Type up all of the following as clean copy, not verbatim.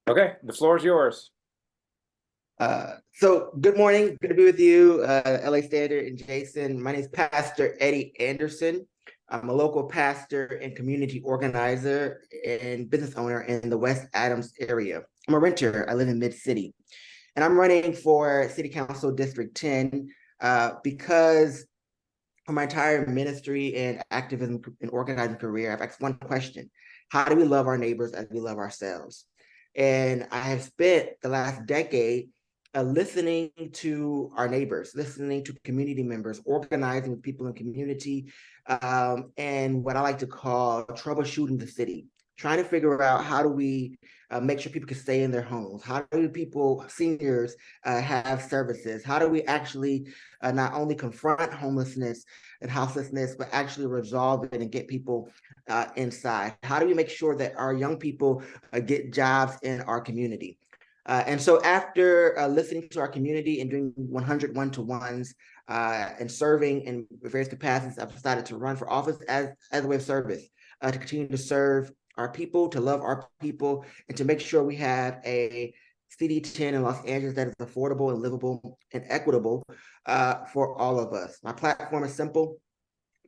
Okay, the floor is yours. So good morning. Good to be with you, LA Standard and Jason. My name is Pastor Eddie Anderson. I'm a local pastor and community organizer and business owner in the West Adams area. I'm a renter. I live in Mid-City. And I'm running for City Council District 10 because for my entire ministry and activism and organizing career, I've asked one question: how do we love our neighbors as we love ourselves? And I have spent the last decade listening to our neighbors, listening to community members, organizing with people in community, and what I like to call troubleshooting the city, trying to figure out how do we make sure people can stay in their homes? How do people, seniors, have services? How do we actually not only confront homelessness and houselessness, but actually resolve it and get people inside? How do we make sure that our young people get jobs in our community? And so after listening to our community and doing 100 one-to-ones and serving in various capacities, I've decided to run for office as a way of service, to continue to serve our people, to love our people, and to make sure we have a CD10 in Los Angeles that is affordable and livable and equitable for all of us. My platform is simple: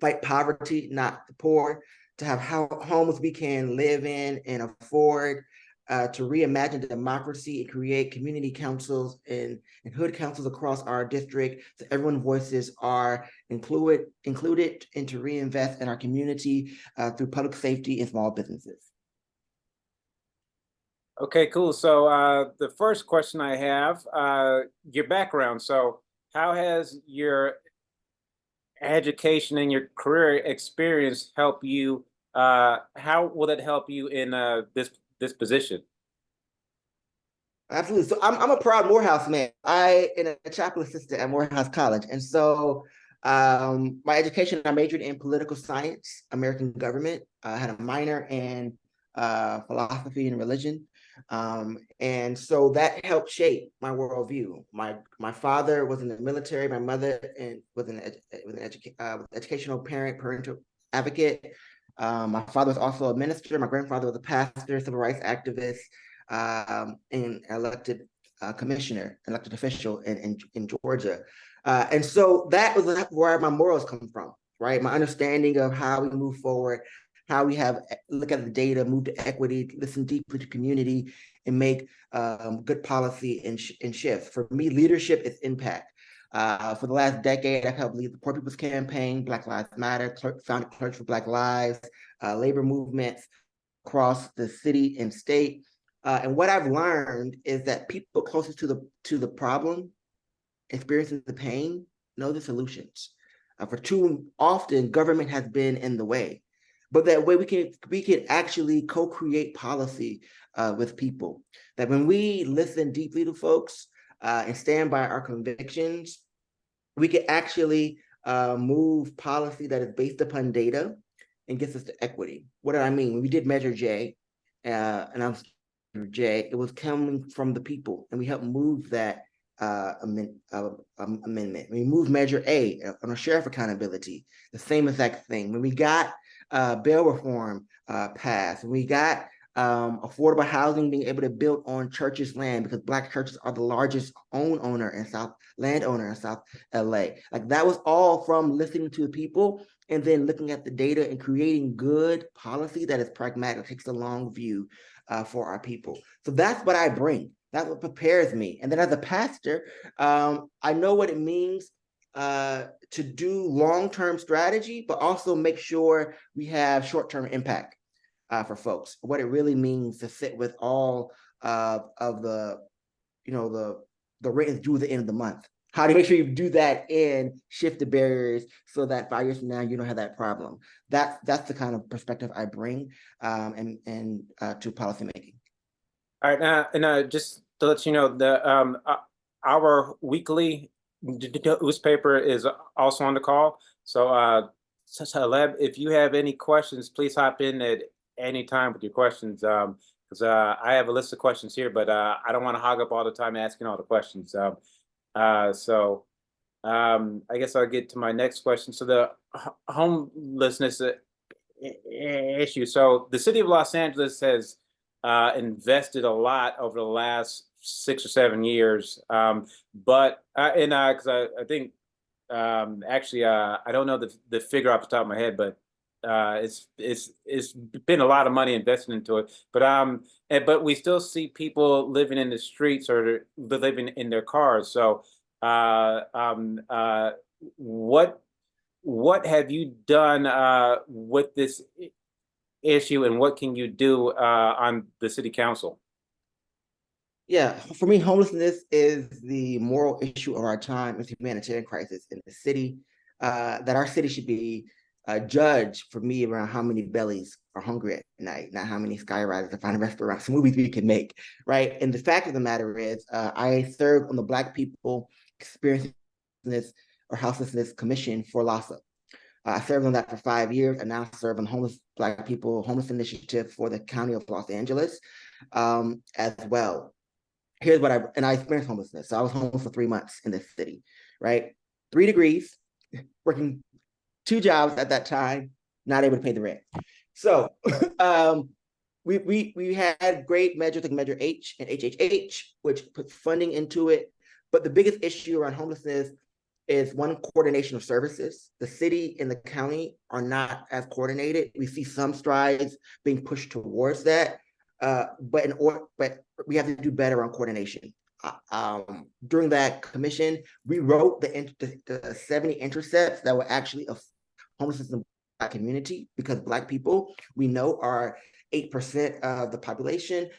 fight poverty, not the poor, to have homes we can live in and afford, to reimagine democracy and create community councils and hood councils across our district so everyone's voices are included, and to reinvest in our community through public safety and small businesses. Okay, cool. So the first question I have, your background. So how has your education and your career experience help you? How will it help you in this position? Absolutely. So I'm a proud Morehouse man. I am a chapel assistant at Morehouse College. And so my education, I majored in political science, American government. I had a minor in philosophy and religion. And so that helped shape my worldview. My father was in the military. My mother was an educational parental advocate. My father was also a minister. My grandfather was a pastor, civil rights activist, and elected commissioner, elected official in Georgia. And so that was where my morals come from, right? My understanding of how we move forward, how we have look at the data, move to equity, listen deeply to community, and make good policy and shift. For me, leadership is impact. For the last decade, I've helped lead the Poor People's Campaign, Black Lives Matter, founded Clerks for Black Lives, labor movements across the city and state. And what I've learned is that people closest to the problem, experiencing the pain, know the solutions. For too often, government has been in the way, but that way we can actually co-create policy with people. That when we listen deeply to folks and stand by our convictions, we can actually move policy that is based upon data and gets us to equity. What do I mean? When we did Measure J, and I'm J, it was coming from the people, and we helped move that amendment. We moved Measure A on a sheriff accountability, the same exact thing. When we got bail reform passed, when we got affordable housing being able to build on churches' land, because Black churches are the largest landowner in South LA. Like that was all from listening to the people and then looking at the data and creating good policy that is pragmatic, takes a long view for our people. So that's what I bring. That's what prepares me. And then as a pastor, I know what it means to do long-term strategy, but also make sure we have short-term impact for folks. What it really means to sit with all of the, the rent is due at the end of the month. How do you make sure you do that and shift the barriers so that 5 years from now you don't have that problem? That's the kind of perspective I bring and to policymaking. All right, and just to let you know, our weekly newspaper is also on the call. So, Leb, if you have any questions, please hop in at any time with your questions. Because I have a list of questions here, but I don't want to hog up all the time asking all the questions. I guess I'll get to my next question. So the homelessness issue. So the city of Los Angeles has invested a lot over the last 6 or 7 years. But and because I think actually I don't know the figure off the top of my head, but it's been a lot of money invested into it. But we still see people living in the streets or living in their cars. So what have you done with this issue, and what can you do on the city council? Yeah, for me, homelessness is the moral issue of our time. It's a humanitarian crisis in the city. That our city should be judged for me around how many bellies are hungry at night, not how many skyriders to find restaurants, movies we can make, right? And the fact of the matter is, I served on the Black People Experiencing This or Houselessness Commission for LASA. I served on that for 5 years, and now serve on the Homeless Black People Homeless Initiative for the County of Los Angeles as well. Here's what I experienced homelessness. So I was homeless for 3 months in this city, right? 3 degrees, working 2 jobs at that time, not able to pay the rent. So we had great measures like Measure H and HHH, which put funding into it. But the biggest issue around homelessness is one, coordination of services. The city and the county are not as coordinated. We see some strides being pushed towards that, but we have to do better on coordination. During that commission, we wrote the 70 intercepts that were actually of homelessness in the Black community, because Black people, we know, are 8% of the population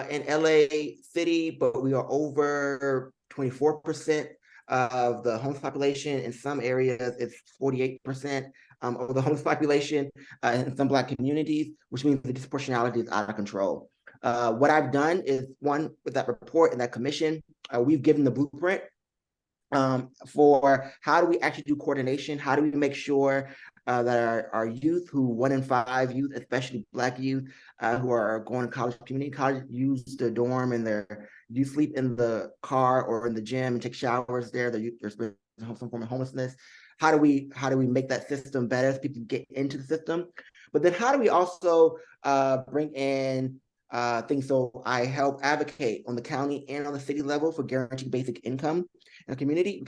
in LA City, but we are over 24% of the homeless population. In some areas, it's 48% of the homeless population in some Black communities, which means the disproportionality is out of control. What I've done is, one, with that report and that commission, we've given the blueprint for how do we actually do coordination? How do we make sure that our youth, who 1 in 5 youth, especially Black youth, who are going to college, community college, use the dorm and you sleep in the car or in the gym and take showers there. There's some form of homelessness. How do we make that system better so people get into the system? But then how do we also bring in things? So I help advocate on the county and on the city level for guaranteed basic income in the community,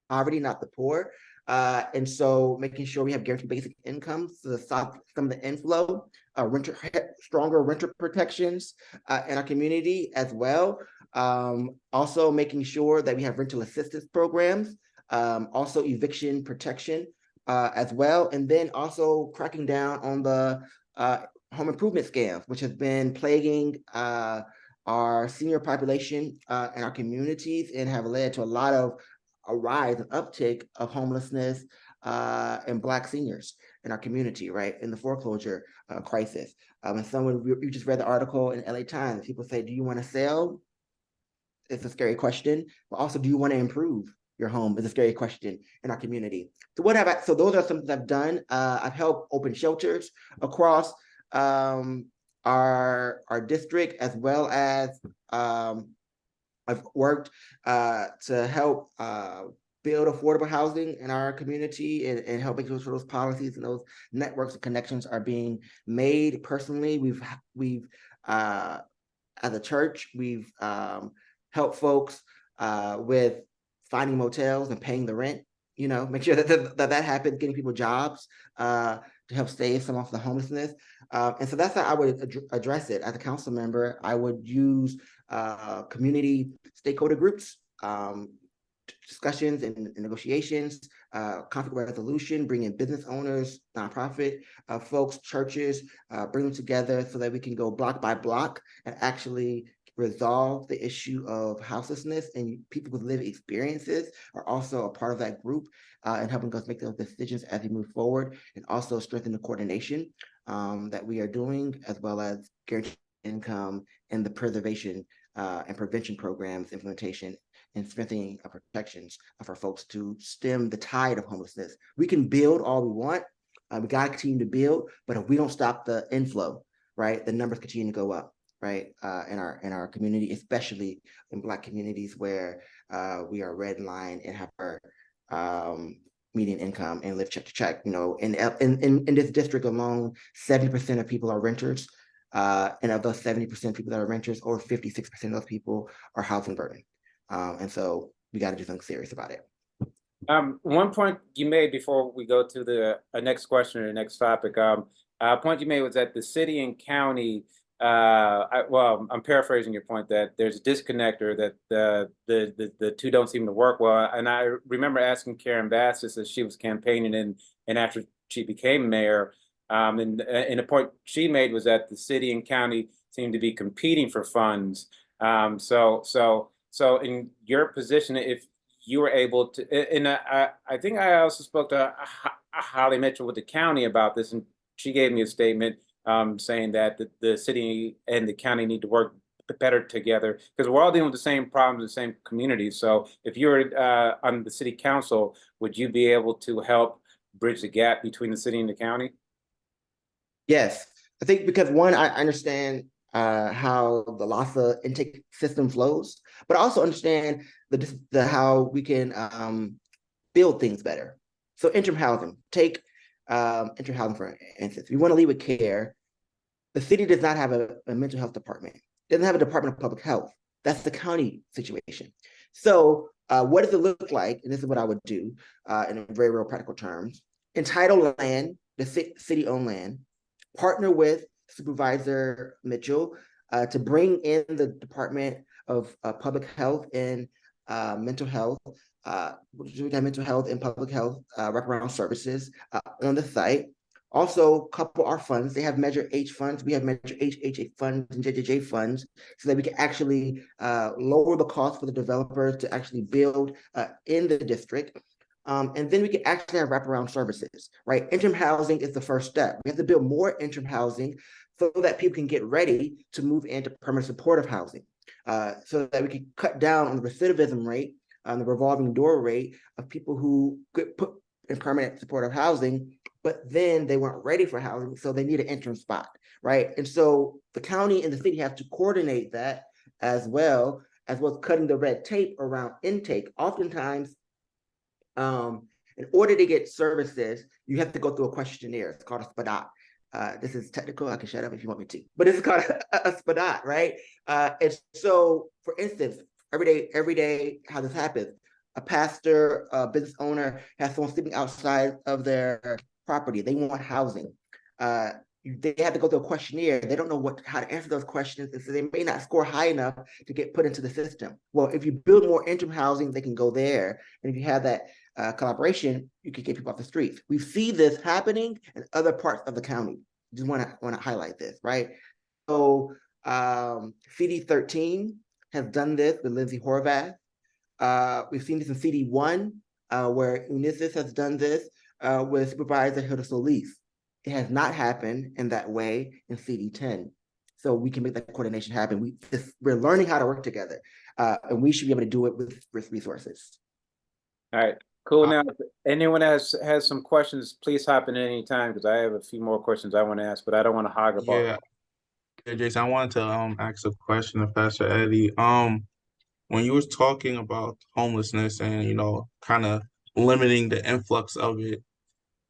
poverty, not the poor. And so making sure we have guaranteed basic income to stop some of the inflow, stronger renter protections in our community as well. Also making sure that we have rental assistance programs, also eviction protection as well. And then also cracking down on the home improvement scams, which has been plaguing our senior population in our communities and have led to a rise, an uptick of homelessness and Black seniors in our community, right? In the foreclosure crisis. And you just read the article in LA Times. People say, do you want to sell? It's a scary question. But also, do you want to improve your home? Is a scary question in our community. So those are some things I've done. I've helped open shelters across our district, as well as I've worked to help build affordable housing in our community and help make sure those policies and those networks and connections are being made. Personally, we've as a church, we've helped folks with finding motels and paying the rent. Make sure that happens, getting people jobs to help save some of the homelessness. And so that's how I would address it. As a council member, I would use community stakeholder groups, discussions and negotiations, conflict resolution, bring in business owners, nonprofit folks, churches, bring them together so that we can go block by block and actually resolve the issue of houselessness. And people with lived experiences are also a part of that group and helping us make those decisions as we move forward, and also strengthen the coordination that we are doing, as well as guaranteed income and the preservation and prevention programs implementation and strengthening of protections for folks to stem the tide of homelessness. We can build all we want. We got to continue to build, but if we don't stop the inflow, right, the numbers continue to go up, right, in our community, especially in Black communities where we are red line and have our median income and live check to check. In this district alone, 70% of people are renters. And of those 70% people that are renters, over 56% of those people are housing burden. And so we got to do something serious about it. One point you made before we go to the next question or the next topic, a point you made was that the city and county, well, I'm paraphrasing your point that there's a disconnect or that the two don't seem to work well. And I remember asking Karen Bassis as she was campaigning and after she became mayor, and the point she made was that the city and county seem to be competing for funds. So in your position, if you were able to, and I think I also spoke to Holly Mitchell with the county about this, and she gave me a statement saying that the city and the county need to work better together because we're all dealing with the same problems, the same communities. So if you were on the city council, would you be able to help bridge the gap between the city and the county? Yes, I think because one, I understand how the LASA intake system flows, but I also understand the how we can build things better. So interim housing, take interim housing for instance. We want to lead with care. The city does not have a mental health department. It doesn't have a department of public health. That's the county situation. So what does it look like? And this is what I would do in very real practical terms. Entitle land, the city-owned land, partner with Supervisor Mitchell to bring in the Department of Public Health and mental health, mental health and public health wraparound services on the site. Also, couple our funds. They have Measure H funds. We have Measure HHA funds and JJJ funds, so that we can actually lower the cost for the developers to actually build in the district. And then we can actually have wraparound services, right? Interim housing is the first step. We have to build more interim housing so that people can get ready to move into permanent supportive housing, so that we can cut down on the recidivism rate, on the revolving door rate of people who get put in permanent supportive housing, but then they weren't ready for housing, so they need an interim spot, right? And so the county and the city have to coordinate that as well as cutting the red tape around intake. Oftentimes, in order to get services, you have to go through a questionnaire. It's called a SPDOT. This is technical. I can shut up if you want me to, but this is called a SPDOT, right? And so, for instance, every day, how this happens, a pastor, a business owner has someone sleeping outside of their property. They want housing. They have to go through a questionnaire. They don't know how to answer those questions, and so they may not score high enough to get put into the system. Well, if you build more interim housing, they can go there, and if you have that collaboration, you can get people off the streets. We see this happening in other parts of the county. Just want to highlight this, right? So CD 13 has done this with Lindsay Horvath. We've seen this in CD1, where Unisys has done this with Supervisor Hilda Solis. It has not happened in that way in CD10. So we can make that coordination happen. We're learning how to work together, and we should be able to do it with resources. All right, cool. Now, if anyone has some questions, please hop in at any time because I have a few more questions I want to ask, but I don't want to hog up all. Yeah, Jason, I wanted to ask a question of Pastor Eddie. When you was talking about homelessness and kind of limiting the influx of it,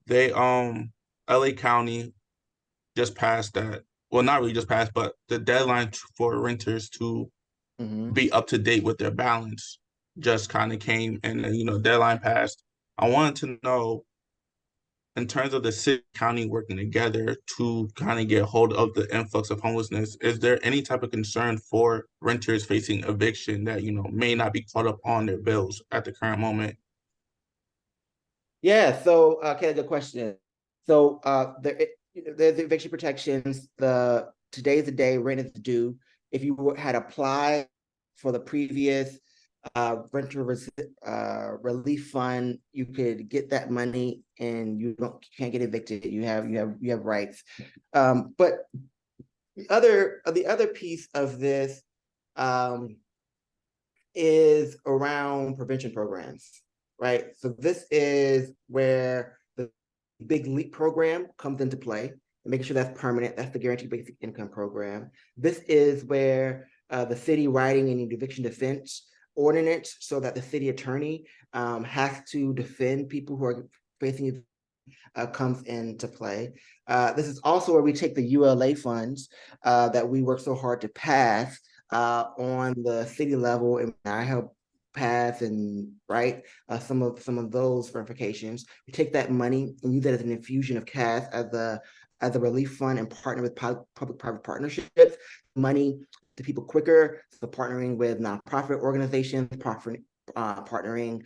they LA County just passed that. Well, not really just passed, but the deadline for renters to be up to date with their balance just kind of came, and deadline passed. I wanted to know, in terms of the city county working together to kind of get hold of the influx of homelessness, is there any type of concern for renters facing eviction that may not be caught up on their bills at the current moment? Yeah, so okay, good question. So there's eviction protections. Today's the day, rent is due. If you had applied for the previous renter relief fund, you could get that money and you can't get evicted. You have rights. But the other piece of this is around prevention programs, right? So this is where the Big Leap program comes into play, and making sure that's permanent. That's the Guaranteed Basic Income program. This is where the city writing an eviction defense ordinance, so that the city attorney has to defend people who are facing comes into play. This is also where we take the ULA funds that we work so hard to pass on the city level, and I help pass and write some of those verifications. We take that money and use that as an infusion of cash as a relief fund and partner with public-private partnerships. Money to people quicker, so partnering with nonprofit organizations, partnering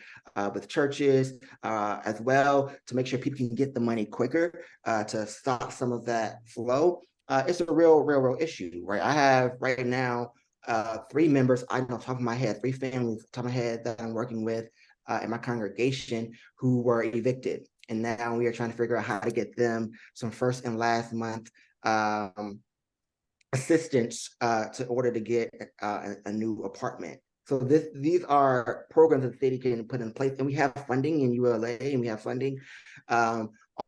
with churches as well to make sure people can get the money quicker to stop some of that flow. It's a real issue, right? I have right now 3 members, I know top of my head, 3 families top of my head that I'm working with in my congregation who were evicted. And now we are trying to figure out how to get them some first and last month assistance to order to get a new apartment. So these are programs that the city can put in place, and we have funding in ULA, and we have funding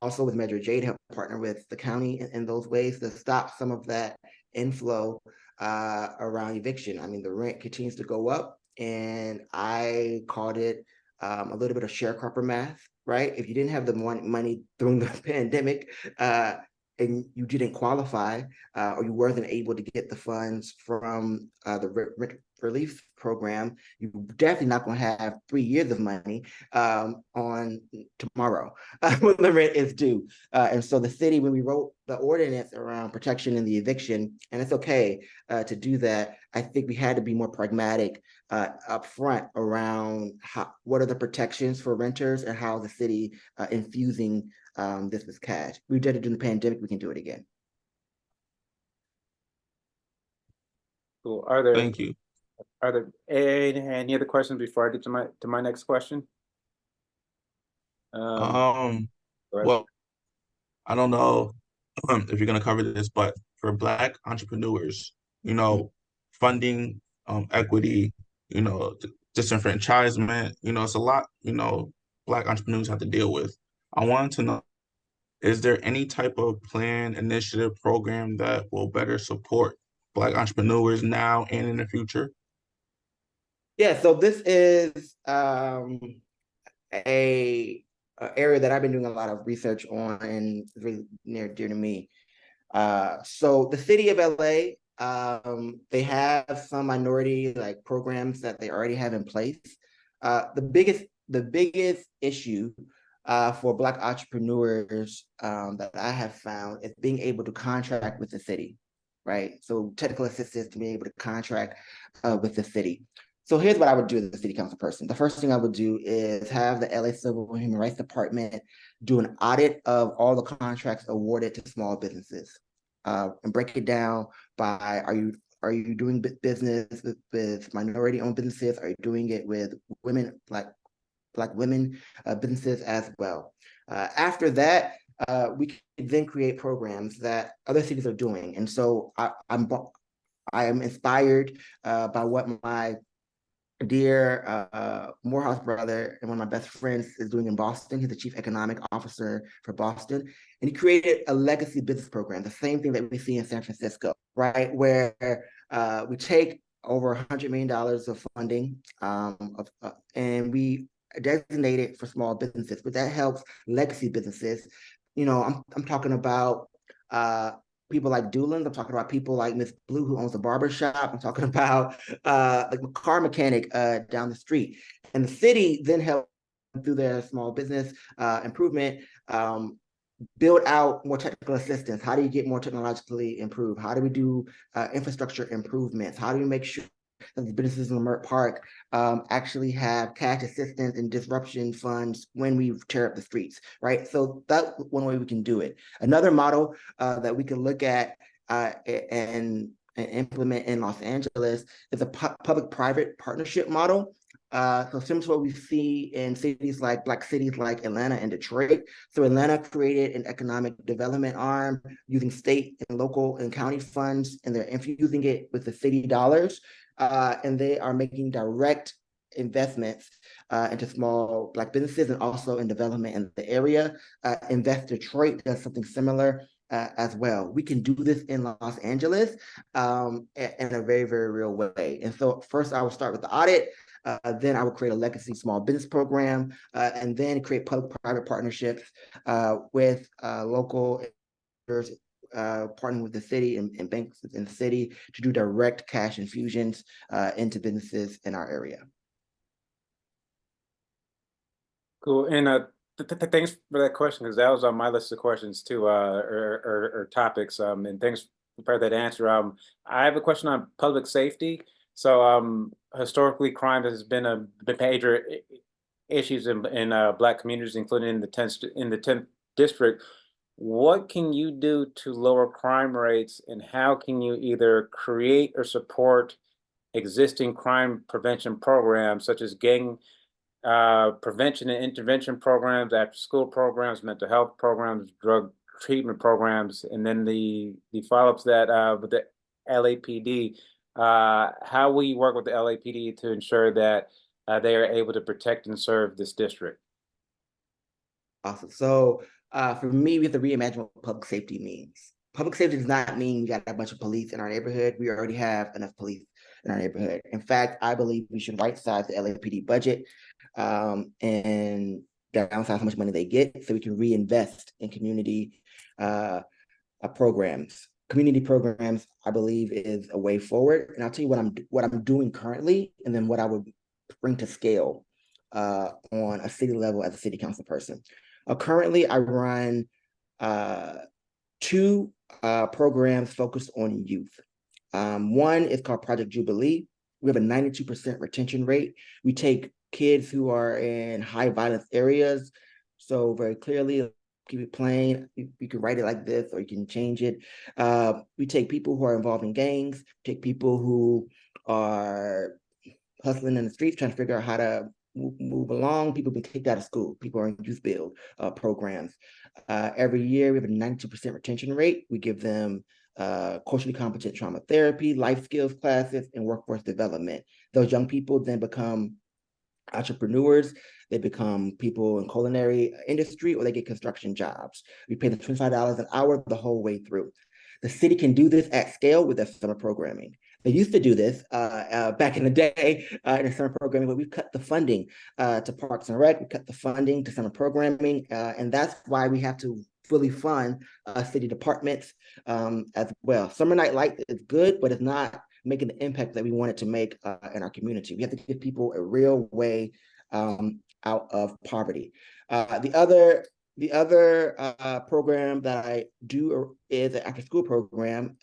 also with Measure J to help partner with the county in those ways to stop some of that inflow around eviction. I mean, the rent continues to go up, and I called it a little bit of sharecropper math, right? If you didn't have the money during the pandemic, and you didn't qualify, or you weren't able to get the funds from the rent relief program, you're definitely not going to have 3 years of money on tomorrow when the rent is due. And so the city, when we wrote the ordinance around protection and the eviction, and it's okay to do that, I think we had to be more pragmatic upfront around what are the protections for renters and how the city infusing this with cash. We did it during the pandemic, we can do it again. Cool. Thank you. Are there any other questions before I get to my next question? Well, I don't know if you're gonna cover this, but for Black entrepreneurs, funding, equity, disenfranchisement, it's a lot, Black entrepreneurs have to deal with. I wanted to know, is there any type of plan, initiative, program that will better support Black entrepreneurs now and in the future? Yeah, so this is a area that I've been doing a lot of research on and really near dear to me. So the city of LA, they have some minority like programs that they already have in place. The biggest issue for Black entrepreneurs that I have found is being able to contract with the city, right? So technical assistance to be able to contract with the city. So here's what I would do as a city council person. The first thing I would do is have the LA Civil and Human Rights Department do an audit of all the contracts awarded to small businesses and break it down by, are you doing business with minority-owned businesses? Are you doing it with women, Black women businesses as well? After that, we can then create programs that other cities are doing. And so I am inspired by what my dear Morehouse brother and one of my best friends is doing in Boston. He's the chief economic officer for Boston. And he created a legacy business program, the same thing that we see in San Francisco, right? Where we take over $100 million of funding and we designate it for small businesses, but that helps legacy businesses. I'm talking about people like Doolin. I'm talking about people like Miss Blue, who owns a barber shop. I'm talking about like a car mechanic down the street. And the city then helped through their small business improvement, build out more technical assistance. How do you get more technologically improved? How do we do infrastructure improvements? How do we make sure that the businesses in Leimert Park actually have cash assistance and disruption funds when we tear up the streets, right? So that's one way we can do it. Another model that we can look at and implement in Los Angeles is a public-private partnership model. So similar to what we see in cities like Black cities like Atlanta and Detroit. So Atlanta created an economic development arm using state and local and county funds, and they're infusing it with the city dollars. And they are making direct investments into small Black businesses and also in development in the area. Invest Detroit does something similar as well. We can do this in Los Angeles in a very, very real way. And so first I will start with the audit. Then I would create a legacy small business program, and then create public-private partnerships with local partnering with the city and banks in the city to do direct cash infusions into businesses in our area. Cool. And thanks for that question, because that was on my list of questions too, or topics. And thanks for that answer. I have a question on public safety. So historically, crime has been a major issues in Black communities, including in the 10th district. What can you do to lower crime rates, and how can you either create or support existing crime prevention programs such as gang prevention and intervention programs, after school programs, mental health programs, drug treatment programs, and then the follow-ups that with the LAPD? How will you work with the LAPD to ensure that they are able to protect and serve this district? Awesome. So for me, we have to reimagine what public safety means. Public safety does not mean we got a bunch of police in our neighborhood. We already have enough police in our neighborhood. In fact, I believe we should right-size the LAPD budget and downsize how much money they get so we can reinvest in community programs. Community programs, I believe, is a way forward. And I'll tell you what I'm doing currently, and then what I would bring to scale on a city level as a city council person. Currently, I run two programs focused on youth. One is called Project Jubilee. We have a 92% retention rate. We take kids who are in high violence areas. So very clearly, keep it plain. You can write it like this, or you can change it. We take people who are involved in gangs, take people who are hustling in the streets, trying to figure out how to move along. People have been kicked out of school. People are in youth build programs. Every year, we have a 92% retention rate. We give them culturally competent trauma therapy, life skills classes, and workforce development. Those young people then become entrepreneurs. They become people in culinary industry, or they get construction jobs. We pay them $25 an hour the whole way through. The city can do this at scale with their summer programming. They used to do this back in the day in the summer programming, but we cut the funding to Parks and Rec. We cut the funding to summer programming, and that's why we have to fully fund city departments as well. Summer Night Light is good, but it's not making the impact that we want it to make in our community. We have to give people a real way out of poverty. The other program that I do is an after school program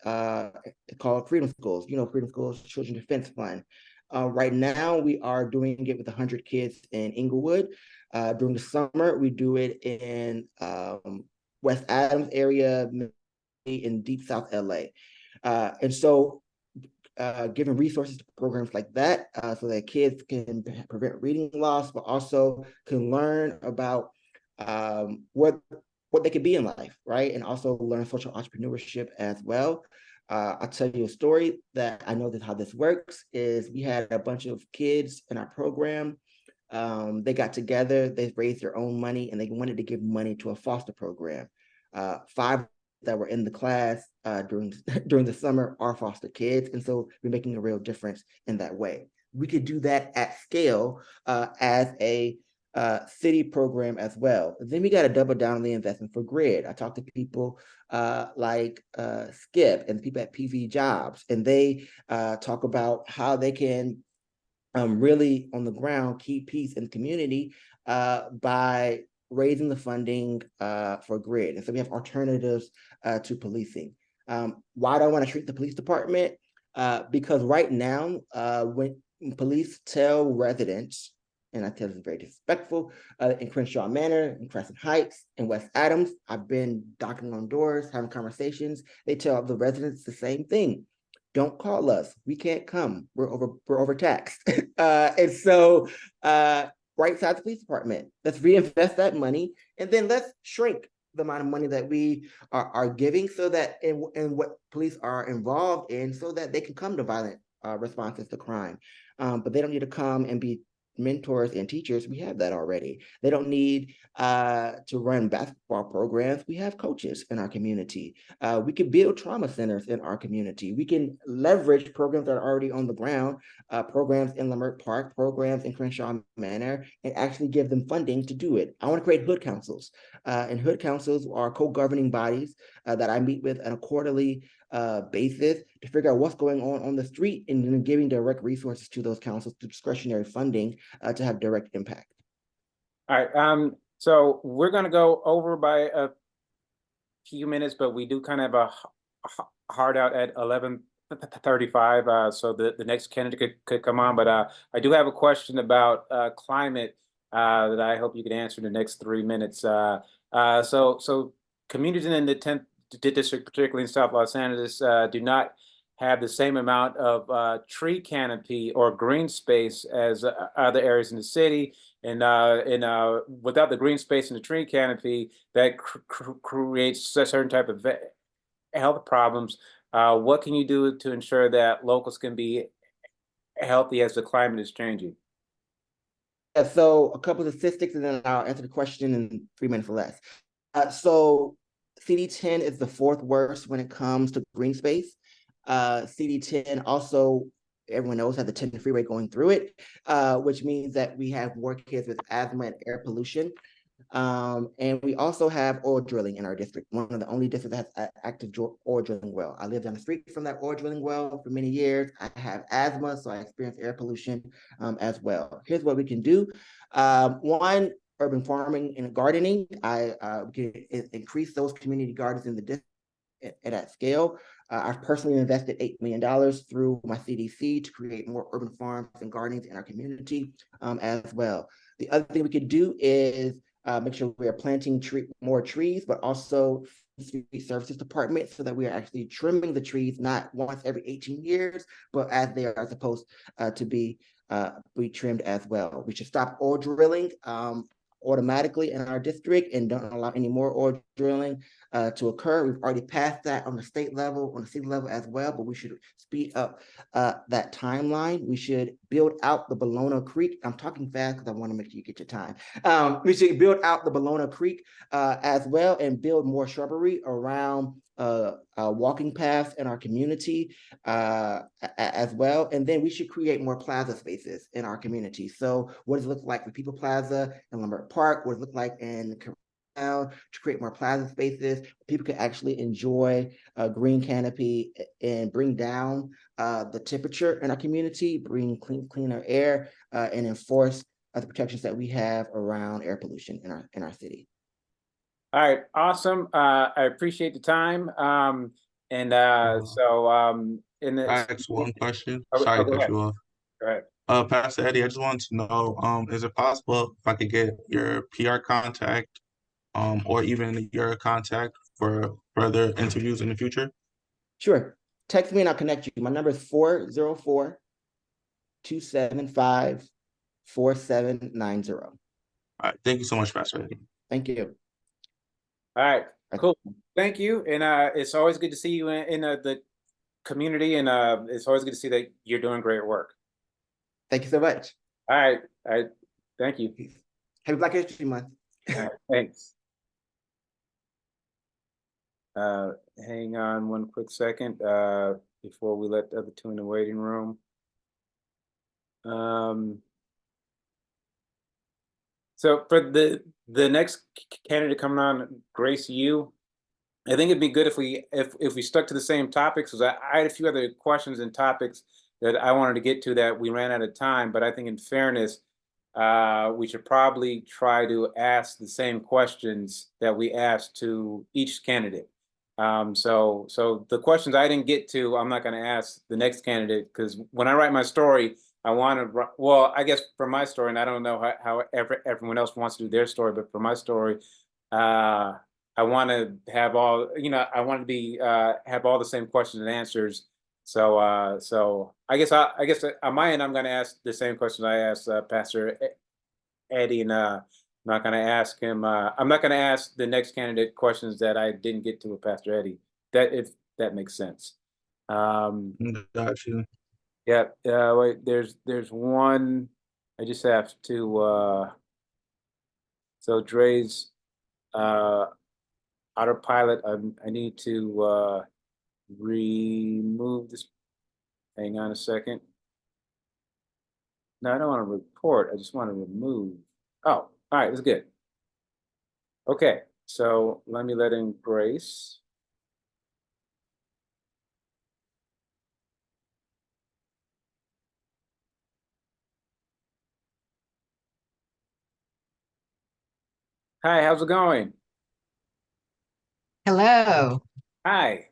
called Freedom Schools. You know, Freedom Schools Children Defense Fund. Right now, we are doing it with 100 kids in Inglewood. During the summer, we do it in West Adams area, in deep South LA. And so giving resources to programs like that so that kids can prevent reading loss, but also can learn about what they could be in life, right? And also learn social entrepreneurship as well. I'll tell you a story that I know that how this works is we had a bunch of kids in our program. They got together, they raised their own money, and they wanted to give money to a foster program. 5 that were in the class during the summer are foster kids, and so we're making a real difference in that way. We could do that at scale as a city program as well. Then we got to double down on the investment for grid. I talked to people like Skip and people at PV Jobs, and they talk about how they can really on the ground keep peace in the community by raising the funding for grid. And so we have alternatives to policing. Why do I want to shrink the police department? Because right now, when police tell residents, and I tell them very disrespectful, in Crenshaw Manor, in Crescent Heights, in West Adams, I've been knocking on doors, having conversations. They tell the residents the same thing. Don't call us. We can't come. We're overtaxed. And so right side the police department. Let's reinvest that money, and then let's shrink the amount of money that we are giving so that in what police are involved in, so that they can come to violent responses to crime. But they don't need to come and be mentors and teachers, we have that already. They don't need to run basketball programs. We have coaches in our community. We can build trauma centers in our community. We can leverage programs that are already on the ground, programs in Leimert Park, programs in Crenshaw Manor, and actually give them funding to do it. I want to create hood councils. And hood councils are co-governing bodies that I meet with on a quarterly basis to figure out what's going on the street, and then giving direct resources to those councils through discretionary funding to have direct impact. All right. So we're going to go over by a few minutes, but we do kind of have a hard out at 11:35. So the next candidate could come on, but I do have a question about climate that I hope you can answer in the next 3 minutes. So communities in the 10th district, particularly in South Los Angeles, do not have the same amount of tree canopy or green space as other areas in the city. And without the green space and the tree canopy, that creates a certain type of health problems. What can you do to ensure that locals can be healthy as the climate is changing? Yeah, so a couple of statistics, and then I'll answer the question in 3 minutes or less. So CD10 is the 4th worst when it comes to green space. CD10 also, everyone knows, has the 10 freeway going through it, which means that we have more kids with asthma and air pollution. And we also have oil drilling in our district, one of the only districts that has active oil drilling well. I lived down the street from that oil drilling well for many years. I have asthma, so I experience air pollution as well. Here's what we can do. One, urban farming and gardening. We can increase those community gardens in the district at scale. I've personally invested $8 million through my CDC to create more urban farms and gardens in our community as well. The other thing we could do is make sure we are planting more trees, but also street services department, so that we are actually trimming the trees not once every 18 years, but as they are supposed to be trimmed as well. We should stop oil drilling automatically in our district and don't allow any more oil drilling to occur. We've already passed that on the state level, on the city level as well, but we should speed up that timeline. We should build out the Bologna Creek. I'm talking fast because I want to make sure you get your time. We should build out the Bologna Creek as well, and build more shrubbery around walking paths in our community as well. And then we should create more plaza spaces in our community. So what does it look like with People Plaza in Leimert Park? What does it look like in to create more plaza spaces? People can actually enjoy green canopy and bring down the temperature in our community, bring cleaner air, and enforce the protections that we have around air pollution in our city. All right, awesome. I appreciate the time. In the I asked one question. oh, Sorry to go cut ahead. you off. Go ahead. Pastor Eddie, I just wanted to know, is it possible if I could get your PR contact, or even your contact for further interviews in the future? Sure. Text me and I'll connect you. My number is 404-275-4790. All right. Thank you so much, Pastor Eddie. Thank you. All right, cool. Thank you. And it's always good to see you in the community, and it's always good to see that you're doing great work. Thank you so much. All right. Thank you. Happy Black History Month. All right, thanks. Hang on one quick second before we let the other two in the waiting room. So for the next candidate coming on, Grace Yu, I think it'd be good if we stuck to the same topics, because I had a few other questions and topics that I wanted to get to that we ran out of time. But I think in fairness, we should probably try to ask the same questions that we asked to each candidate. So the questions I didn't get to, I'm not going to ask the next candidate, because when I write my story, I want to, well, I guess for my story, and I don't know how everyone else wants to do their story, but for my story, I want to have all, I want to be have all the same questions and answers. So I guess on my end, I'm going to ask the same questions I asked Pastor Eddie, and I'm not going to ask him. I'm not going to ask the next candidate questions that I didn't get to with Pastor Eddie. If that makes sense. Got you. Yeah. Wait. There's one. I just have to, so Dre's autopilot, I need to remove this. Hang on a second. No, I don't want to report. I just want to remove. Oh, all right, that's good. Okay, so let me let in Grace. Hi, how's it going? Hello. Hi.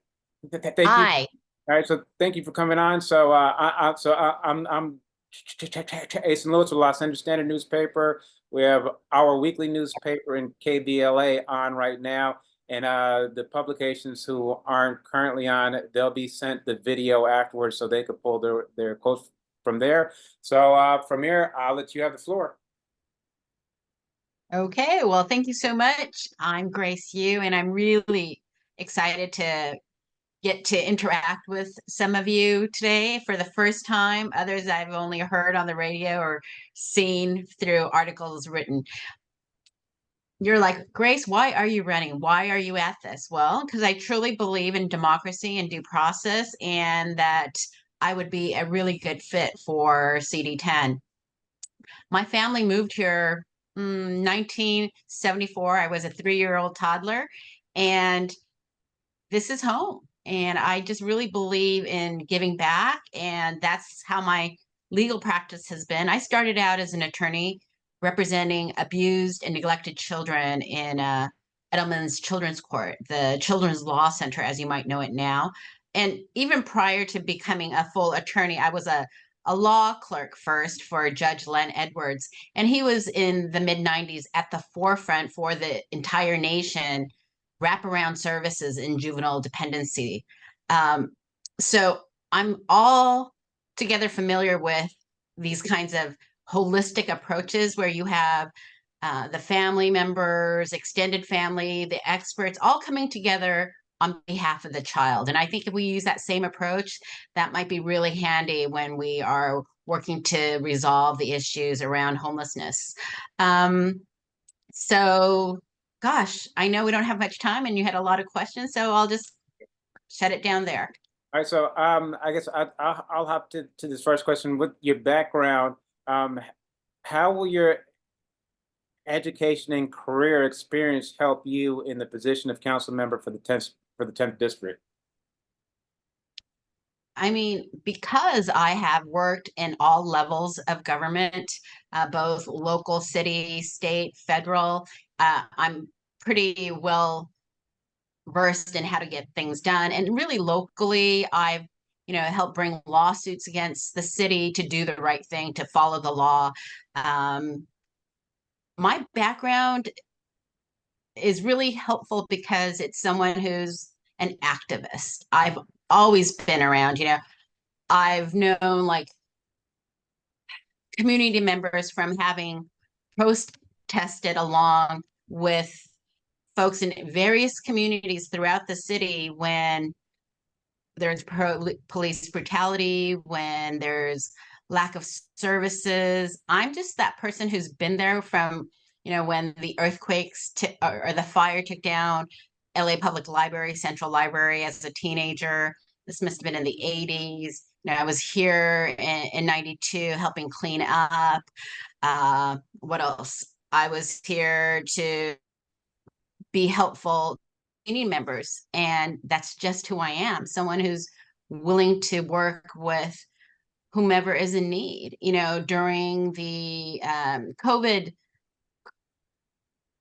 Thank you. Hi. All right, so thank you for coming on. So, I'm Jason Lewis with Los Angeles Standard newspaper. We have our weekly newspaper in KBLA on right now, and the publications who aren't currently on, they'll be sent the video afterwards, so they could pull their quotes from there. So, from here, I'll let you have the floor. Okay, well, thank you so much. I'm Grace Yu, and I'm really excited to get to interact with some of you today for the first time. Others I've only heard on the radio or seen through articles written. You're like, Grace, why are you running? Why are you at this? Well, because I truly believe in democracy and due process, and that I would be a really good fit for CD10. My family moved here 1974. I was a 3-year-old toddler, and this is home. And I just really believe in giving back, and that's how my legal practice has been. I started out as an attorney representing abused and neglected children in Edelman's Children's Court, the Children's Law Center, as you might know it now. And even prior to becoming a full attorney, I was a law clerk first for Judge Len Edwards. And he was in the mid 90s at the forefront for the entire nation wraparound services in juvenile dependency. So I'm all together familiar with these kinds of holistic approaches where you have the family members, extended family, the experts all coming together on behalf of the child. And I think if we use that same approach, that might be really handy when we are working to resolve the issues around homelessness. So, gosh, I know we don't have much time and you had a lot of questions, so I'll just shut it down there. All right, so I guess I'll hop to this first question. With your background, how will your education and career experience help you in the position of council member for the 10th district? I mean, because I have worked in all levels of government, both local, city, state, federal, I'm pretty well versed in how to get things done. And really locally, I've helped bring lawsuits against the city to do the right thing, to follow the law. My background is really helpful because it's someone who's an activist. I've always been around, I've known like community members from having protested along with folks in various communities throughout the city when there's police brutality, when there's lack of services. I'm just that person who's been there from, when the earthquakes or the fire took down LA Public Library, Central Library as a teenager. This must have been in the 80s. I was here in 92 helping clean up. What else? I was here to be helpful community members, and that's just who I am, someone who's willing to work with whomever is in need. During the COVID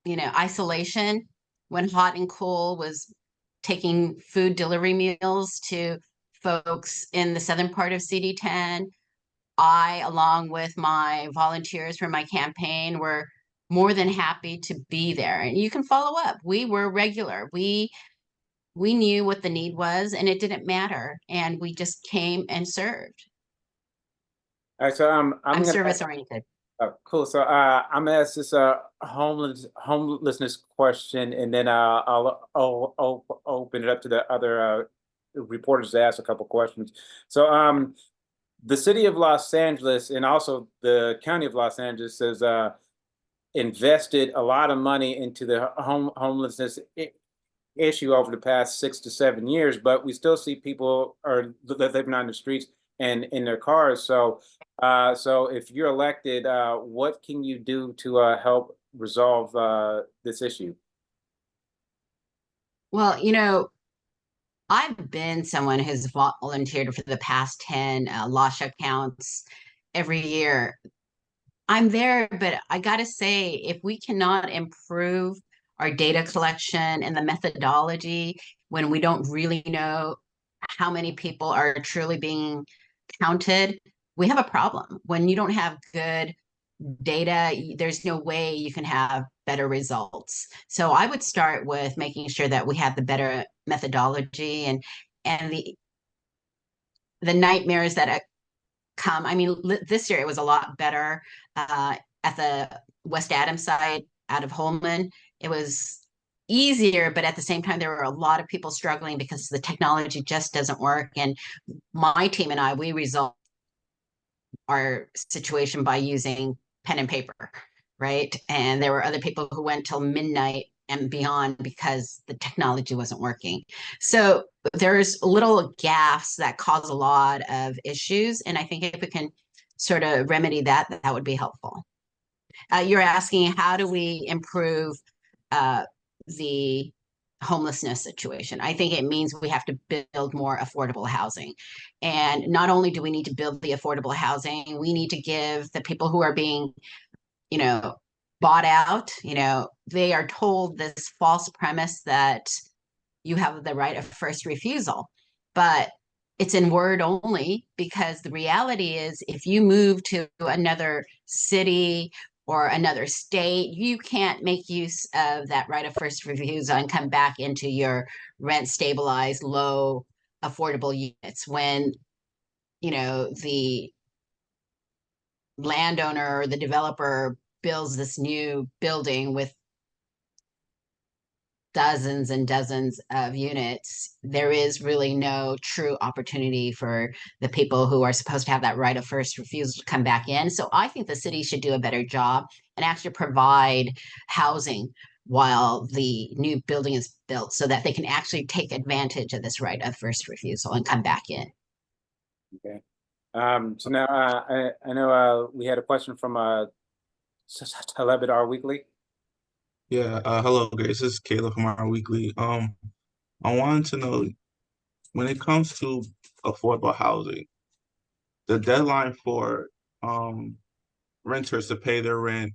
isolation, when Hot and Cool was taking food delivery meals to folks in the southern part of CD10, I, along with my volunteers from my campaign, were more than happy to be there. And you can follow up. We were regular. We knew what the need was, and it didn't matter. And we just came and served. All right, so I'm gonna service oriented. Oh, cool. So I'm gonna ask this homelessness question, and then I'll open it up to the other reporters to ask a couple questions. So the city of Los Angeles and also the county of Los Angeles has invested a lot of money into the homelessness issue over the past 6 to 7 years, but we still see people are living on the streets and in their cars. So, so if you're elected, what can you do to help resolve this issue? Well, you know, I've been someone who's volunteered for the past 10 LASHA counts every year. I'm there, but I gotta say, if we cannot improve our data collection and the methodology when we don't really know how many people are truly being counted, we have a problem. When you don't have good data, there's no way you can have better results. So I would start with making sure that we have the better methodology and the nightmares that come. I mean, this year it was a lot better at the West Adams side out of Holman. It was easier, but at the same time, there were a lot of people struggling because the technology just doesn't work. And my team and I, we resolved our situation by using pen and paper, right? And there were other people who went till midnight and beyond because the technology wasn't working. So there's little gaffes that cause a lot of issues. And I think if we can sort of remedy that, that would be helpful. You're asking, how do we improve the homelessness situation? I think it means we have to build more affordable housing. And not only do we need to build the affordable housing, we need to give the people who are being, you know, bought out, you know, they are told this false premise that you have the right of first refusal. But it's in word only, because the reality is if you move to another city or another state, you can't make use of that right of first refusal and come back into your rent stabilized, low, affordable units when, you know, the landowner or the developer builds this new building with dozens and dozens of units. There is really no true opportunity for the people who are supposed to have that right of first refusal to come back in. So I think the city should do a better job and actually provide housing while the new building is built so that they can actually take advantage of this right of first refusal and come back in. Okay. So now I know we had a question from Taleb at Our Weekly. Yeah, hello guys, this is Caleb from our weekly. I wanted to know, when it comes to affordable housing, the deadline for renters to pay their rent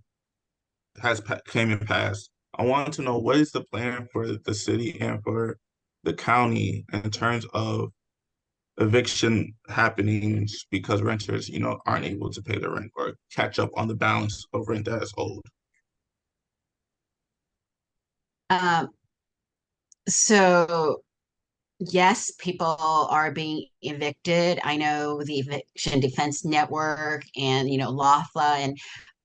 came and passed. I wanted to know, what is the plan for the city and for the county in terms of eviction happenings because renters, you know, aren't able to pay their rent or catch up on the balance of rent that is owed. Um, so yes, people are being evicted. I know the Eviction Defense Network and, you know, LAFLA and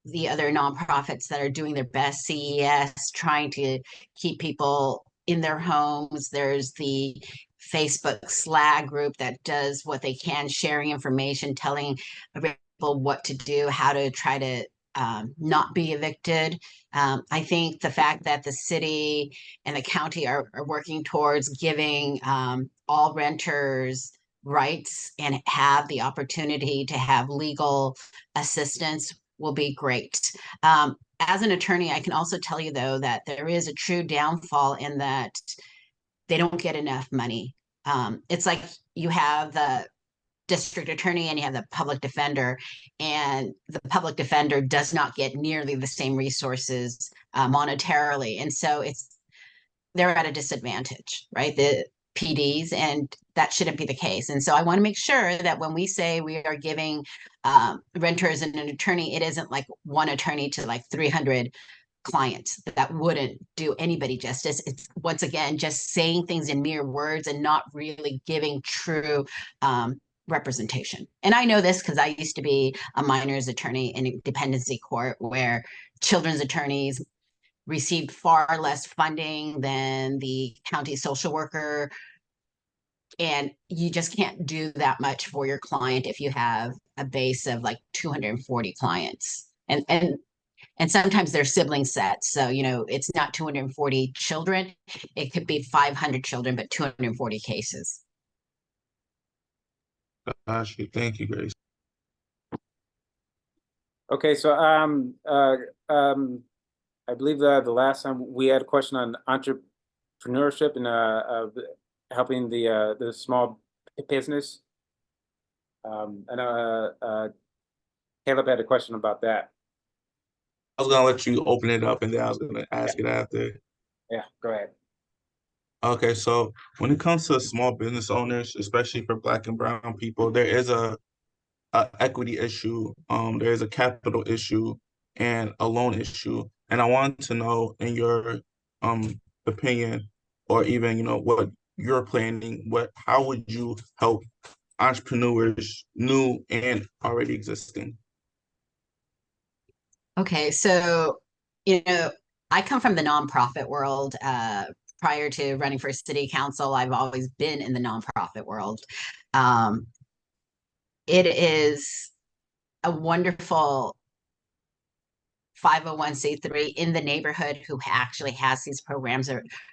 the other nonprofits that are doing their best, CES, trying to keep people in their homes. There's the Facebook Slag group that does what they can, sharing information, telling people what to do, how to try to not be evicted. I think the fact that the city and the county are working towards giving all renters rights and have the opportunity to have legal assistance will be great. As an attorney, I can also tell you, though, that there is a true downfall in that they don't get enough money. It's like you have the district attorney and you have the public defender, and the public defender does not get nearly the same resources monetarily. And so they're at a disadvantage, right? The PDs, and that shouldn't be the case. And so I want to make sure that when we say we are giving renters and an attorney, it isn't like one attorney to like 300 clients. That wouldn't do anybody justice. It's, once again, just saying things in mere words and not really giving true representation. And I know this because I used to be a minors attorney in a dependency court where children's attorneys received far less funding than the county social worker And you just can't do that much for your client if you have a base of like 240 clients. And sometimes they're sibling sets. So, you know, it's not 240 children. It could be 500 children, but 240 cases. Gosh, thank you, Grace. Okay, so I believe the last time we had a question on entrepreneurship and helping the small business. I know Caleb had a question about that. I was gonna let you open it up, and then I was gonna ask it after. Yeah, go ahead. Okay, so when it comes to small business owners, especially for Black and brown people, there is a equity issue, there is a capital issue and a loan issue. And I want to know, in your opinion, or even, you know, what you're planning, how would you help entrepreneurs, new and already existing? Okay, so, you know, I come from the nonprofit world. Prior to running for city council, I've always been in the nonprofit world. Um, it is a wonderful 501c3 in the neighborhood who actually has these programs